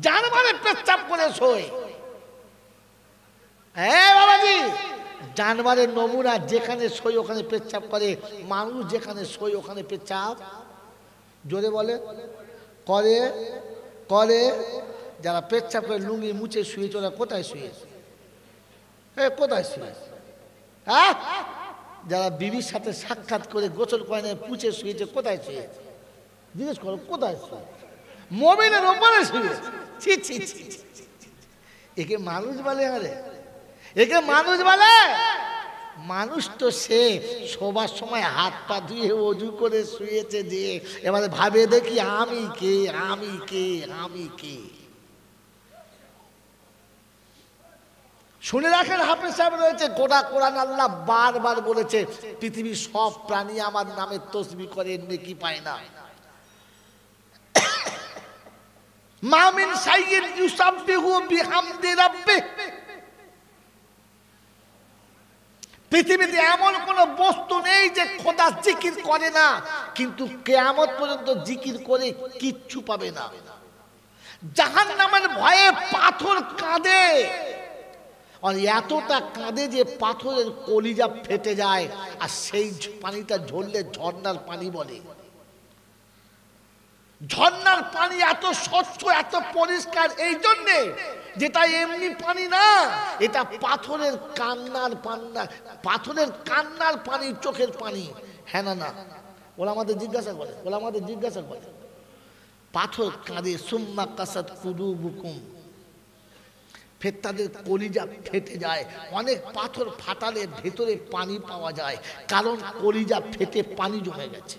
জানোয়ারে পেচ্ছাপ করে শোয়। হ্যাঁ বাবাজি, জানোয়ারের নমুনা, যেখানে শোয় ওখানে পেচ্ছাপ করে, মানুষ যেখানে শোয় ওখানে পেচ্ছাপ জোরে বলে করে করে। যারা পেচ্ছাপ করে লুঙ্গি মুছে শুয়েছে, ওরা কোথায় শুয়েছে? কোথায় শুয়েছে? হ্যাঁ, যারা বিবির সাথে সাক্ষাৎ করে গোসল করে না পুছে শুয়েছে, কোথায় শুয়েছে? জিজ্ঞেস করো কোথায় শুয়েছে? মোবিলের ওপরে শুয়েছে। ছি ছি ছি, একে মানুষ বলে? আরে একে মানুষ বলে? মানুষ তো সে শোবার সময় হাত পা ধুয়ে অজু করে শুয়েছে, যে এবারে ভাবে দেখি আমি কে, আমি কে, আমি কে। শুনে রাখেন, হাফেজ সাহেব রয়েছে, গোটা কোরআন আল্লাহ বারবার বলেছে পৃথিবীর সব প্রাণী আমার নামে তসবিহ করে, নেকি পায় না। মা মিন শাইইন ইউসাব্বিহু বিহামদি রাব্বিহ। পৃথিবীতে এমন কোন বস্তু নেই যে খোদা জিকির করে না, কিন্তু কিয়ামত পর্যন্ত জিকির করে কিচ্ছু পাবে না। জাহান্নামের ভয়ে পাথর কাঁদে, আর এতটা কাঁদে যে পাথরের কলিজা ফেটে যায়, আর সেই পানিটা ঝরলে ঝর্ণার পানি বলে। ঝর্ণার পানি এত স্বচ্ছ, এত পরিষ্কার এই জন্যে যেটা এমনি পানি না, এটা পাথরের কান্নার পান্না, পাথরের কান্নার পানি, চোখের পানি। হ্যাঁ না না, ওরা আমাদের জিজ্ঞাসা করে, ওরা আমাদের জিজ্ঞাসা করে, পাথর কাঁদে, সুম্মা কাসাত কুলুবুকুম, ফের তাদের কলিজা ফেটে যায়। অনেক পাথর ফাটালে ভেতরে পানি পাওয়া যায়, কারণ কলিজা ফেটে পানি জমে গেছে।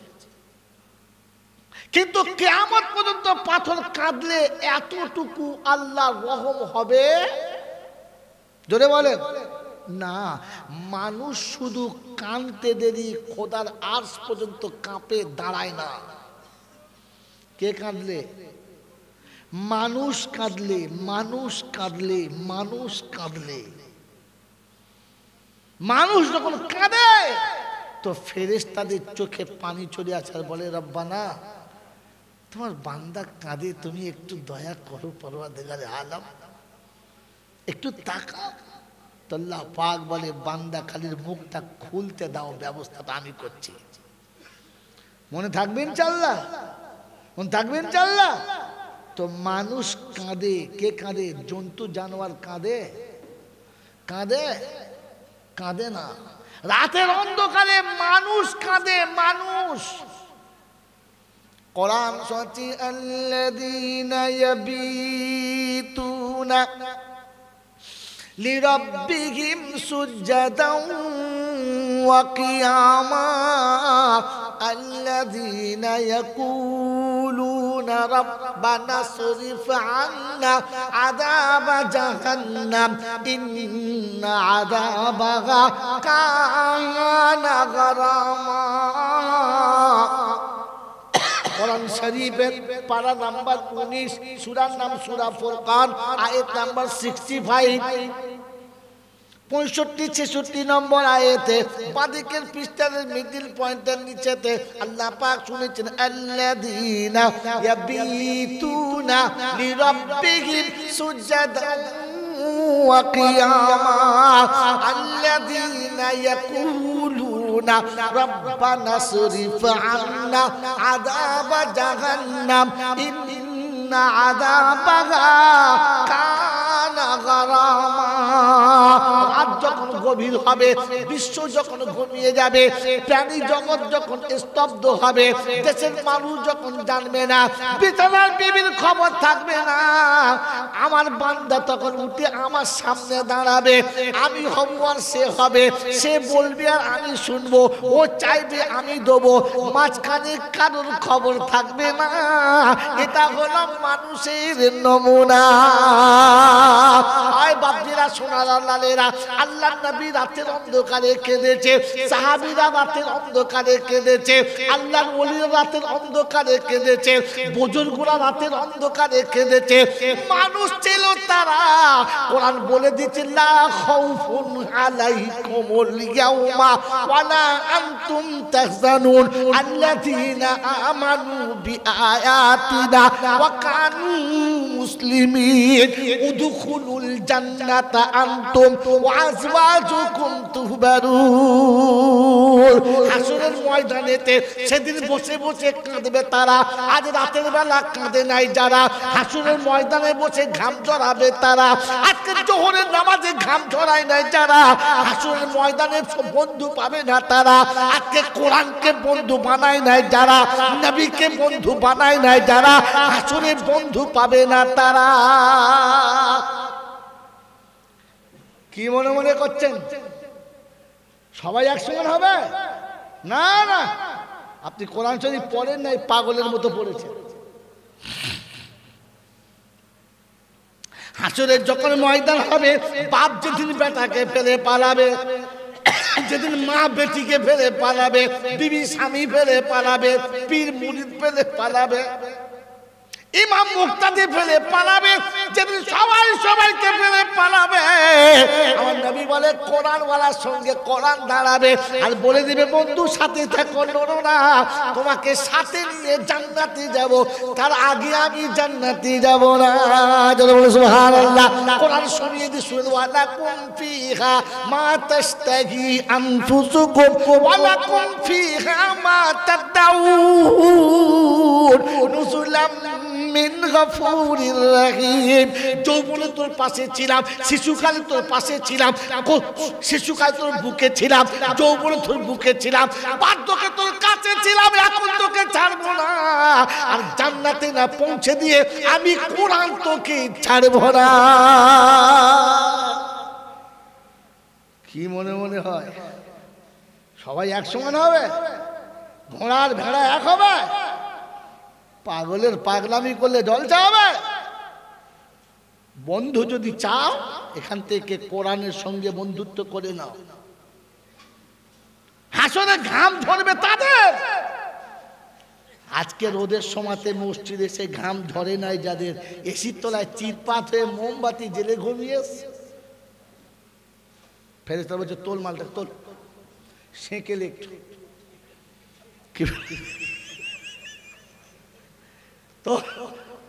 কিন্তু কিয়ামত পর্যন্ত পাথর কাঁদলে এতটুকু আল্লাহর রহম হবে? জোরে বলেন না। মানুষ শুধু কাঁদতে দেরি, খোদার আরশ পর্যন্ত কাঁপে দাঁড়ায় না। কে কাঁদলে? মানুষ কাঁদলে, মানুষ কাঁদলে, মানুষ কাঁদলে। মানুষ যখন কাঁদে তো ফেরেশতাদের চোখে পানি চলে আসে, আর বলে রব্বানা তোমার বান্দা কাঁদে, তুমি একটু দয়া করো পরওয়ারদিগারে আলম, একটু তাকাও। তো আল্লাহ পাক বলে বান্দা খালির মুখটা খুলতে দাও, ব্যবস্থাটা আমি করছি। মনে থাকবে ইনশাআল্লাহ, মনে থাকবে ইনশাআল্লাহ। তো মানুষ কাঁদে, কে কাঁদে? জন্তু জানোয়ার কাঁদে? কাঁদে? কাঁদে না। রাতের অন্ধকারে মানুষ কাঁদে, মানুষ। কোরআন সচি আল্লাযীনা ইয়াবিতুনা লিরাব্বিহিম সুজদান ওয়া কিয়ামা আল্লাযীনা ইয়াকুলুনা রাব্বানা সরিফ আন্না আযাবা জাহান্নাম ইন্না আযাবাহা কানা গারামা। কোরআন শরীফের পারা নাম্বার 19, সূরার নাম সূরা ফুরকান, আয়াত নাম্বার 65, 65-66 নম্বর আয়াতে বাদিকের পৃষ্ঠার মিডল পয়েন্টের নিচেতে আল্লাহ পাক শুনেছেন, আল্লাযীনা ইয়াবিতুনা লিরাব্বিহিম সুজদান ওয়া কিয়ামা আল্লাযীনা ইয়াকুলুনা রাব্বানা সরিফ আন্না আযাবা জাহান্নাম ইন্না আযাবাহা কানা গারামা। রাত যখন গভীর হবে, বিশ্ব যখন ঘুমিয়ে যাবে, প্রাণী জগৎ যখন স্তব্ধ হবে, দেশের মানুষ যখন জানবে না, বিছানার বিবির খবর থাকবে না, আমার বান্দা তখন উঠে আমার সামনে দাঁড়াবে, আমি হব আর সে হবে, সে বলবে আর আমি শুনবো, ও চাইবে আমি দেবো, মাঝখানে কারোর খবর থাকবে না। এটা হলো মানুষের নমুনা। আয় বাপজিরা, সোনারা লালেরা, আল্লাহ নবী রাতের অন্ধকারে কেঁদেছে, সাহাবীরা রাতের অন্ধকারে কেঁদেছে, আল্লাহর ওলিরা রাতের অন্ধকারে কেঁদেছে, বুজুর্গরা রাতের অন্ধকারে কেঁদেছে। মানুষ ছিল তারা, কোরআন বলে দিচ্ছে, লা খাউফুন আলাইকুমুল ইয়াউমা ওয়ালা আনতুম তাহজানুন আল্লাযীনা আমানু বিআয়াতিনা ওয়া কানু মুসলিমিন উদখুলুল জান্নাতা আনতুম ওয়া আজওয়াজুকুম তুহবারুন। হাসরের ময়দানেতে সেদিন বসে বসে কাঁদবে তারা, আজ রাতের বেলা কাঁদে নাই যারা, হাসরের ময়দানে বসে ঘাম ঝরাবে তারা, আজকে জোহরের নামাজে ঘাম ঝরায় নাই যারা, হাসরের ময়দানে বন্ধু পাবে না তারা, আজকে কোরআনকে বন্ধু বানায় নাই যারা, নবীকে বন্ধু বানায় নাই যারা, হাসরে বন্ধু পাবে না তারা। কি মনে মনে করছেন সবাই একসঙ্গে হবে? না না, আপনি কোরআন শরীফ পড়েন নাই, পাগলের মতো পড়েছেন। হাসরের যখন ময়দান হবে, বাপ যেদিন বেটাকে ফেলে পালাবে, যেদিন মা বেটিকে ফেলে পালাবে, বিবি স্বামী ফেলে পালাবে, পীর মুরিদ ফেলে পালাবে, ইমাম মুক্তাদি ফেলে পালাবে, যেদিন সবাই সবাইকে ফেলে পালাবে, আমার নবী বলে কোরআনওয়ালার সঙ্গে কোরআন দাঁড়াবে আর বলে দিবে, বন্ধু সাথে থাকো, নড়ো না, তোমাকে সাথে নিয়ে জান্নাতে যাব, তার আগে আমি জান্নাতে যাব না। যারা বলে সুবহানাল্লাহ, কোরআন শুনিয়ে দি, শুনুন, ওয়ালাকুম ফিহা মা তাশতাহি আনফুসুকুম ওয়ালাকুম ফিহা মা তাদাউন নুজুলাম মিন গফুরির রহিম। যৌবনে তোর পাশে ছিলাম, শিশুকালে তোর পাশে ছিলাম, শিশুকালে তোর বুকে ছিলাম, যৌবনে তোর বুকে ছিলাম, বার্ধক্যে তোর কাছে ছিলাম, এখন তোকে ছাড়বো না, আর জান্নাতে না পৌঁছে দিয়ে আমি কোরআন তোকে ছাড়বো না। কি মনে মনে হয় সবাই এক সমান হবে? ঘোড়ার ভেড়া এক হবে? পাগলের পাগলামি করলে জলসা হবে? বন্ধু যদি চাও, এখান থেকে কোরআনের সঙ্গে বন্ধুত্ব করে নাও। হাসরে ঘাম ঝরবে তাদের। আজকে রোদের সময়তে মসজিদে সে ঘাম ঝরে নাই যাদের, এসির তলায় চিরপাত হয়ে মোমবাতি জেলে ঘুমিয়ে ফেরেশতা বলছে, তোল মালটা তোল, সেঁকেলে একটু, তো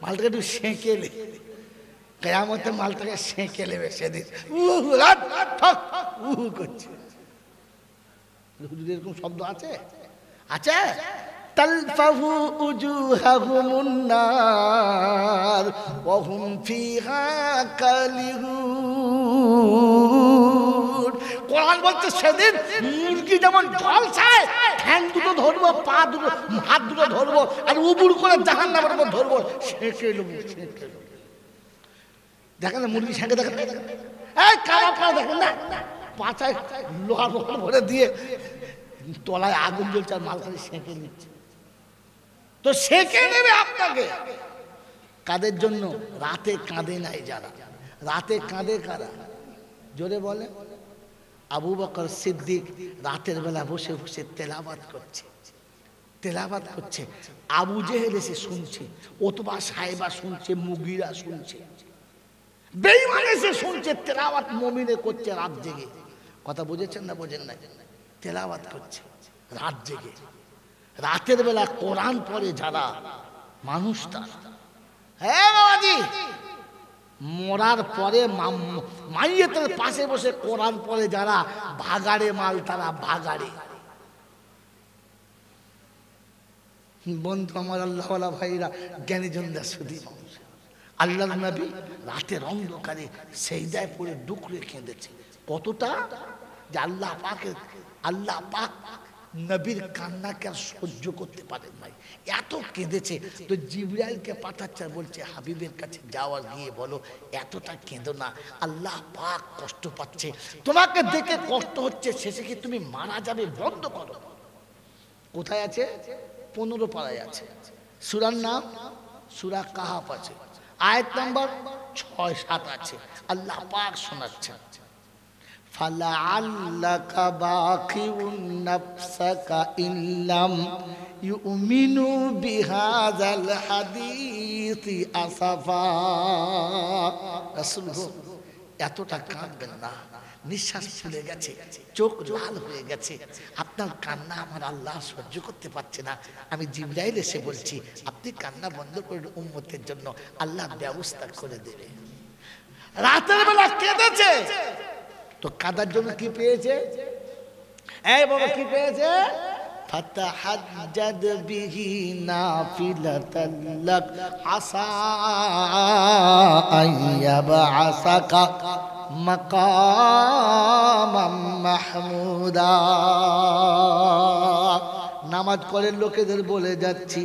মালটাকে একটু সেঁকেলে, কেয়ামতে মালটাকে সেঁকে নেবে সেদিন, করছে। এরকম শব্দ আছে? আছে। তালফাহু উজুহাহুমুন নার ওয়া হুম ফিহা কালিহুন। কোরআন বলছে সেদিন মুরগি যেমন ঝলসায়, ঠ্যাং দুটো ধরবো, পা দুটো, হাত দুটো ধরবো, আর উবুড় করে জাহান্নামের উপর ধরবো, সেঁকে নেবো, সেঁকে নেবো। দেখেন না মুরগি সেঁকে, দেখেন এই কারা কারা, দেখেন না পাছায় লোহা লোহা ভরে দিয়ে তলায় আগুন জ্বলছে আর মালখানি সেঁকে নিচ্ছে। তো সেঁকে নেবে আপনাকে। কাদের জন্য? রাতে কাঁদে নাই যারা। রাতে কাঁদে কারা? জোরে বলে। আবু বকর সিদ্দিক রাতের বেলা বসে বসে তেলাওয়াত করছে, তেলাওয়াত করছে, আবু জেহেল এসে শুনছে, ওতবা সাহেবা শুনছে, মুগিরা শুনছে, বেঈমান এসে শুনছে, তেলাওয়াত মুমিনে করছে রাত জেগে। কথা বুঝেছেন না বোঝেন না? তেলাওয়াত করছে রাত জেগে, রাতের বেলা কোরআন পড়ে যারা মানুষ তারা, হ্যাঁ বাবাজি, মরার পরে মাইয়েতের পাশে বসে কোরআন পড়ে যারা, ভাগাড়ে মাল তারা, ভাগাড়ে। বন্ধু আমার, আল্লাহওয়ালা ভাইরা, জ্ঞানীজনরা শুধু আল্লাহর নবী রাতের অন্ধকারে সেজদায় পড়ে ডুকরে কেঁদেছে। কতটা যে আল্লাহ পাক নবীর কান্নাকে আর সহ্য করতে পারেন নাই, এত কেঁদেছে। তো জিবরাইলকে পাঠাচ্ছে, বলছে হাবিবের কাছে যাওয়া, গিয়ে বলো এতটা কেঁদো না, আল্লাহ পাক কষ্ট পাচ্ছে, তোমাকে দেখে কষ্ট হচ্ছে, শেষে কি তুমি মারা যাবে, বন্ধ করো। কোথায় আছে? 15 পারায় আছে। সূরার নাম সূরা কাহাফ আছে, আয়াত নাম্বার 6-7 আছে। আল্লাহ পাক শোনাচ্ছেন, ফালাআল্লাকা বাকিউন নাফসাকা ইল্লাম ইউমিনু বিহাযাল হাদিসি আসাফা। রাসূল এতটা কাঁদবেন না, নিঃশ্বাস ফুলে গেছে, চোখ লাল হয়ে গেছে, আপনার কান্না আমার আল্লাহ সহ্য করতে পারছে না। আমি জিবরাইল এসে বলছি আপনি কান্না বন্ধ করুন, উম্মতের জন্য আল্লাহ ব্যবস্থা করে দেবে। রাতের বেলা কেঁদেছে, তো কাঁদার জন্য কি পেয়েছে? এই বাবা কি পেয়েছে? ফাতাহাজ্জাদ বিহি নাফিলাতাল লাক আসা আইয়াবআসাকা মাকামাম মাহমুদা। নামাজ পড়েন লোকেদের বলে যাচ্ছি,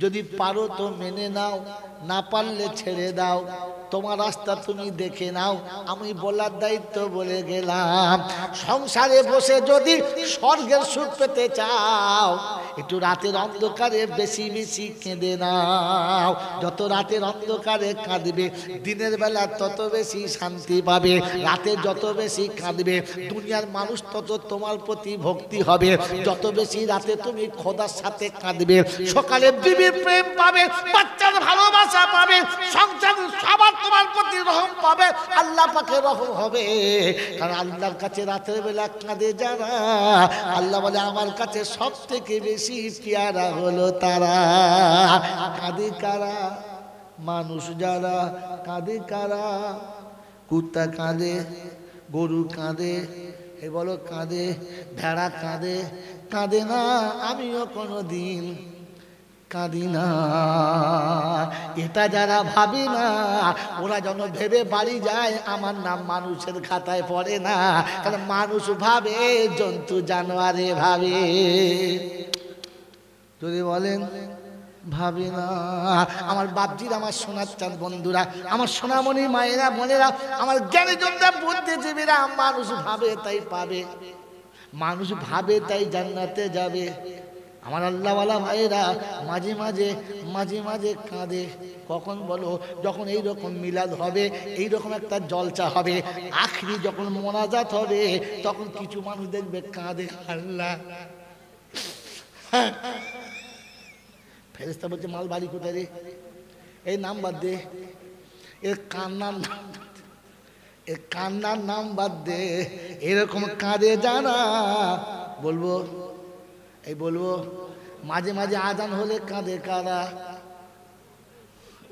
যদি পারো তো মেনে নাও, না পারলে ছেড়ে দাও, তোমার রাস্তা তুমি দেখে নাও, আমি বলার দায়িত্ব বলে গেলাম। সংসারে বসে যদি স্বর্গের সুখ পেতে চাও, একটু রাতের অন্ধকারে বেশি বেশি কেঁদে নাও। যত রাতের অন্ধকারে কাঁদবে, দিনের বেলা তত বেশি শান্তি পাবে। রাতে যত বেশি কাঁদবে, দুনিয়ার মানুষ তত তোমার প্রতি ভক্তি হবে। যত বেশি রাতে তুমি খোদার সাথে কাঁদবে, সকালে বিবির প্রেম পাবে, বাচ্চার ভালোবাসা পাবে, সংসার সবার তোমার প্রতি রহম পাবে, আল্লাহ পাকের রহম হবে। কারণ আল্লাহর কাছে রাতের বেলা কাঁদে যারা, আল্লাহ বলে আমার কাছে সব থেকে বেশি পেয়ারা হলো তারা। কাঁদে কারা? মানুষ যারা। কাঁদে কারা? কুত্তা কাঁদে, গরু কাঁদে, এ বলো কাঁদে, ভেড়া কাঁদে, কাঁদে না আমিও কোনোদিন কাঁদি না। এটা যারা ভাবে না, ওরা যেন ভেবে বাড়ি যায় আমার নাম মানুষের খাতায় পড়ে না। কারণ মানুষ ভাবে, জন্তু জানোয়ারে ভাবে। যদি বলেন ভাবে না। আমার বাপজির, আমার সোনার চাঁদ বন্ধুরা, আমার সোনামণি মায়েরা, বোনেরা, আমার জ্ঞানীজনরা, বুদ্ধিজীবীরা, মানুষ ভাবে তাই পাবে, মানুষ ভাবে তাই জান্নাতে যাবে। আমার আল্লাহওয়ালা ভাইয়েরা মাঝে মাঝে কাঁদে। কখন বলো? যখন এইরকম মিলাদ হবে, এইরকম একটা জলসা হবে, আখরি যখন মোনাজাত হবে, তখন কিছু মানুষ দেখবে কাঁদে। আল্লাহ, ফেরেশতা বলছে মাল বাড়ি কোথায় রে? এই নাম বাদ দে, এর কান্নার নাম বাদ দে। এরকম কাঁদে জানা বলবো, এই বলবো মাঝে মাঝে আজান হলে কাঁদে কারা?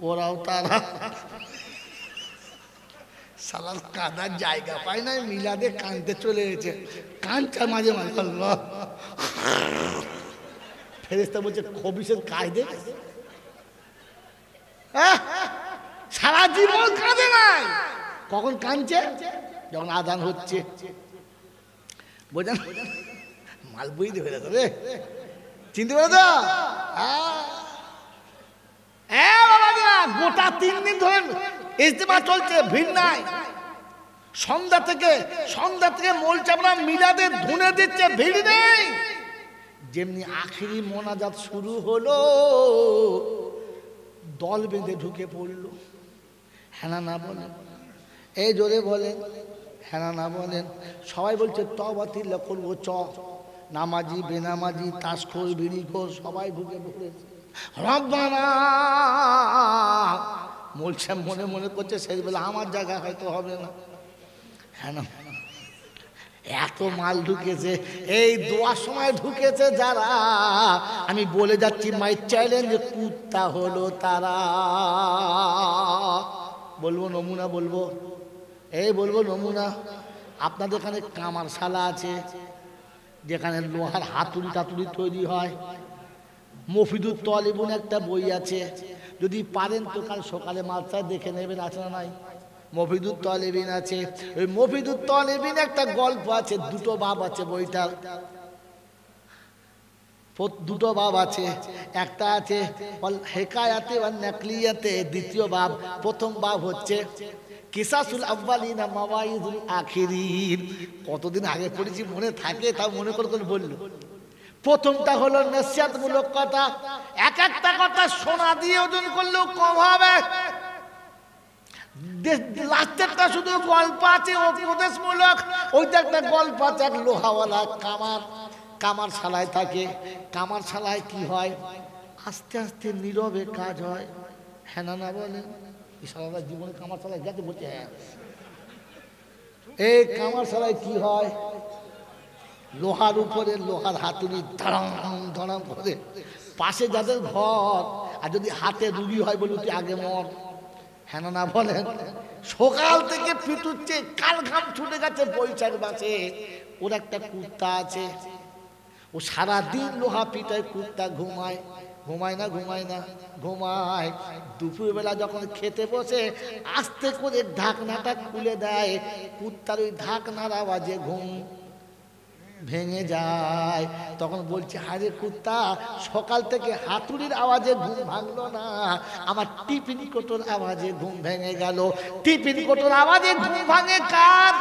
ওরাও তারা। সালার কাঁদার জায়গা পায় না, মিলাদে কাঁদতে চলে গেছে, কাঁদছে মাঝে মাঝে। আল্লাহ, ফেরেশতা বলছে খবিসের কায়দে সারা জীবন কাঁদে নাই। কখন কাঁদছে? যখন আজান হচ্ছে। বোঝেন? মাল বুঝতে হয়ে যাচ্ছে রে, চিনতে পেরে তো? গোটা 3 দিন ধরে ইজতেমা চলছে, ভিড় নাই। সন্ধ্যা থেকে মোল চাপড়া মিলাদের ধুনে দিচ্ছে, ভিড় নেই। যেমনি আখেরি মোনাজাত শুরু হলো, দল বেঁধে ঢুকে পড়লো। হ্যাঁ না বলেন? এই জোরে বলেন, হ্যাঁ না বলেন? সবাই বলছে তওবা তিল্লা করবো, নামাজি বেনামাজি তাসখোর বিড়িখোর সবাই ঢুকে পড়েছে। রব্বানা বলছে, মনে মনে করছে সেই বেলা আমার জায়গা হয়তো হবে না। হ্যাঁ না, এত মাল ঢুকেছে, এই দোয়ার সময় ঢুকেছে যারা, আমি বলে যাচ্ছি মাই চ্যালেঞ্জ, কুত্তা হলো তারা। বলবো নমুনা, বলবো এই বলবো নমুনা। আপনাদের এখানে কামারশালা আছে যেখানে লোহার হাতুড়ি টাতুড়ি তৈরি হয়। মফিদুত তলিবুন একটা বই আছে, যদি পারেন তো কাল সকালে মাদ্রাসায় দেখে নেবেন, আছে না নাই? মফিদুত তলিবিন আছে। ওই মফিদুত তলিবিন একটা গল্প আছে, দুটো বাব আছে বইটার, দুটো বাব আছে। একটা আছে হেকায়াতে বা নাকলিয়াতে, দ্বিতীয় বাব। প্রথম বাব হচ্ছে কিসাসুল আউয়ালিন মাওয়াইজুল আখিরিন। কতদিন আগে পড়েছি মনে থাকে, তা মনে করে বললো। প্রথমটা হলো নসিহতমূলক কথা, এক একটা কথা শোনা দিয়ে ওজন করলেও কম হবে। লাস্টেরটা শুধু গল্প আছে, উপদেশমূলক। ওইটা একটা গল্প আছে, এক লোহাওয়ালা কামারশালায় থাকে। কামারশালায় কি হয়, আস্তে আস্তে নীরবে কাজ হয়। হ্যাঁ না বলেন? সারা জীবনে কামারশালায় গেছে, বলছে হ্যাঁ। এই কামারশালায় কি হয়, লোহার উপরে লোহার হাতুড়ি ধড়াম ধড়াম করে, পাশে যাদের ঘর, আর যদি হাতে রুগী হয় বলুন তুই আগে মর। হ্যাঁ না বলেন? সকাল থেকে পিটুচ্ছে, কাল ঘাম ছুটে গেছে বৈশাখ মাসে। ওর একটা কুত্তা আছে, ও সারাদিন লোহা পিটায়, কুত্তা ঘুমায়। ঘুমায় না ঘুমায়। দুপুরবেলা যখন খেতে বসে আস্তে করে ঢাকনাটা খুলে দেয়, কুত্তার ওই ঢাকনার আওয়াজে ঘুম ভেঙে যায়। তখন বলছে, হারে কুত্তা, সকাল থেকে হাতুড়ির আওয়াজে ঘুম ভাঙলো না, আমার টিফিন কোটোর আওয়াজে ঘুম ভেঙে গেল। টিফিন কোটোর আওয়াজে ঘুম ভাঙে কার?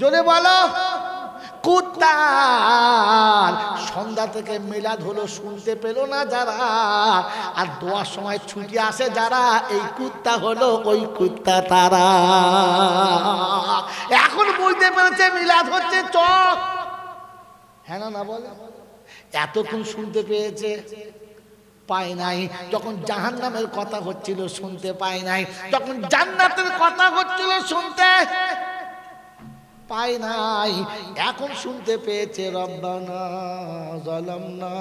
জোরে বলো। কুত্তার। সন্ধ্যা থেকে মিলাদ হলো, শুনতে পেল না যারা, আর দোয়ার সময় ছুটি আসে যারা, এই কুত্তা হলো ওই কুত্তা তারা। এখন বুঝতে পেরেছে মিলাদ হচ্ছে চক। হ্যাঁ না বলে? এতক্ষণ শুনতে পেয়েছে, পায় নাই। যখন জাহান্নামের কথা হচ্ছিল শুনতে পায় নাই, যখন জান্নাতের কথা হচ্ছিল শুনতে পায় নাই, এখন শুনতে পেয়েছে। রব্বানা যালামনা,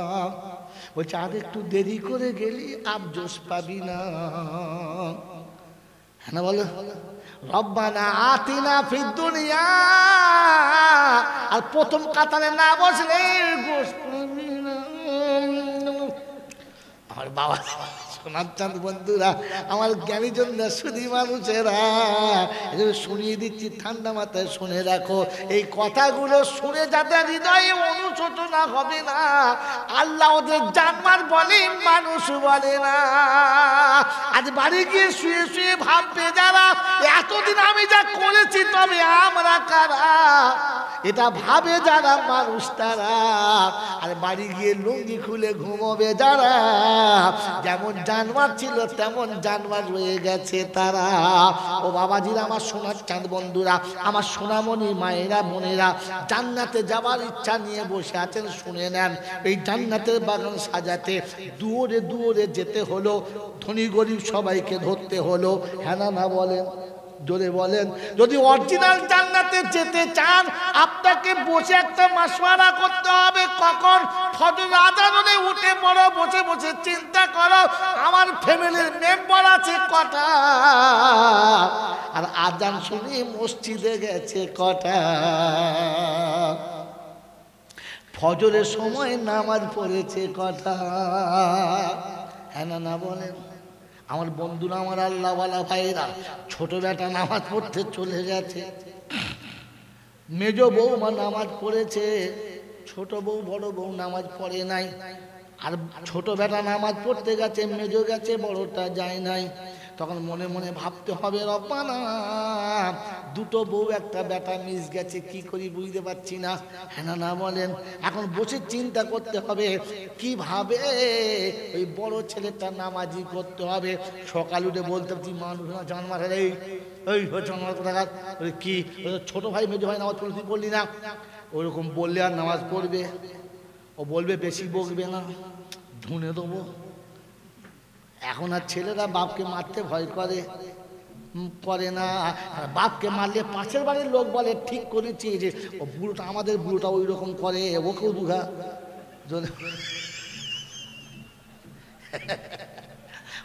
বলছে আর একটু দেরি করে গেলি আফজোস পাবি না। হ্যাঁ না বলো? রব্বানা আতিনা ফিদ দুনিয়া, আর প্রথম কাতারে না বসলে গোশ পাবি না। আমার বাবা সোনার চাঁদ বন্ধুরা, আমার জ্ঞানীজন শুধু মানুষেরা, শুনিয়ে দিচ্ছি, ঠান্ডা মাথায় শুনে রাখো। এই কথাগুলো শুনে যাদের হৃদয়ে অনুশোচনা হবে না, আল্লাহ ওদের জানমার বলে, মানুষ বলে না। আজ বাড়ি গিয়ে শুয়ে শুয়ে ভাববে যারা, এতদিন আমি যা করেছি তবে আমরা কারা, এটা ভাবে যারা মানুষ তারা। আর বাড়ি গিয়ে লুঙ্গি খুলে ঘুমোবে যারা, যেমন জানোয়ার ছিল তেমন জানোয়ার রয়ে গেছে তারা। ও বাবাজিরা, আমার সোনার চাঁদ বন্ধুরা, আমার সোনামণি মায়েরা বোনেরা, জান্নাতে যাবার ইচ্ছা নিয়ে বসে আছেন, শুনে নেন। এই জান্নাতের বাগান সাজাতে দুয়ারে দুয়ারে যেতে হলো, ধনী গরিব সবাইকে ধরতে হলো। হ্যাঁ না বলেন? জোরে বলেন। যদি অরিজিনাল জান্নাতে যেতে চান, আপনাকে বসে একটা মাসওয়ারা করতে হবে। কখন? ফজর আজানে উঠে পড়ো, বসে বসে চিন্তা করো আমার ফ্যামিলির মেম্বার আছে কটা, আর আজান শুনে মসজিদে গেছে কটা, ফজরের সময় নামাজ পড়েছে কটা। হ্যাঁ না বলেন? আমার বন্ধুরা, আমার আল্লাহওয়ালা ভাইরা, ছোট বেটা নামাজ পড়তে চলে গেছে, মেজ বৌমা নামাজ পড়েছে, ছোট বউ বড় বউ নামাজ পড়ে নাই। আর ছোট বেটা নামাজ পড়তে গেছে, মেজ গেছে, বড়টা যায় নাই। তখন মনে মনে ভাবতে হবে, রব্বানা দুটো বউ একটা বেটা মিস গেছে, কি করি বুঝতে পারছি না। হ্যাঁ না বলেন? এখন বসে চিন্তা করতে হবে কিভাবে ওই বড় ছেলেটা নামাজি করতে হবে। সকাল উঠে বলতে পারছি, মানুষ জান মারে, এই জানমার কোথাকার, কি ছোট ভাই মেজো ভাই নামাজ পড়লি, তুই পড়লি না? ওরকম বললে আর নামাজ পড়বে? ও বলবে বেশি বকবে না, ধুনে দেবো। এখন আর ছেলেরা বাপকে মারতে ভয় করে, করে না। বাপকে মারলে পাশের বাড়ির লোক বলে ঠিক করেছি, যে ও বুড়োটা, আমাদের বুড়োটা ওই রকম করে, ওকেও দুঘা।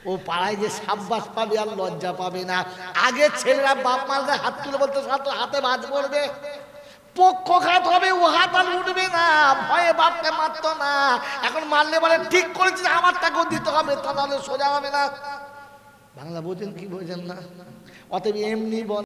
ও পাড়ায় যে সাব্বাস পাবে আর লজ্জা পাবে না। আগে ছেলেরা বাপ মারলে হাত তুলে বলতে হাতে বাজ পড়বে, পক্ষঘাত হবে, ও হাত আর উঠবে না, ভয়ে বাপকে মারতো না। এখন মারলে বলে ঠিক করেছিস, আমারটাকেও দিতে হবে, তা নাহলে সোজা হবে না। বাংলা বোঝেন কি বোঝেন না? অতএব এমনি বল।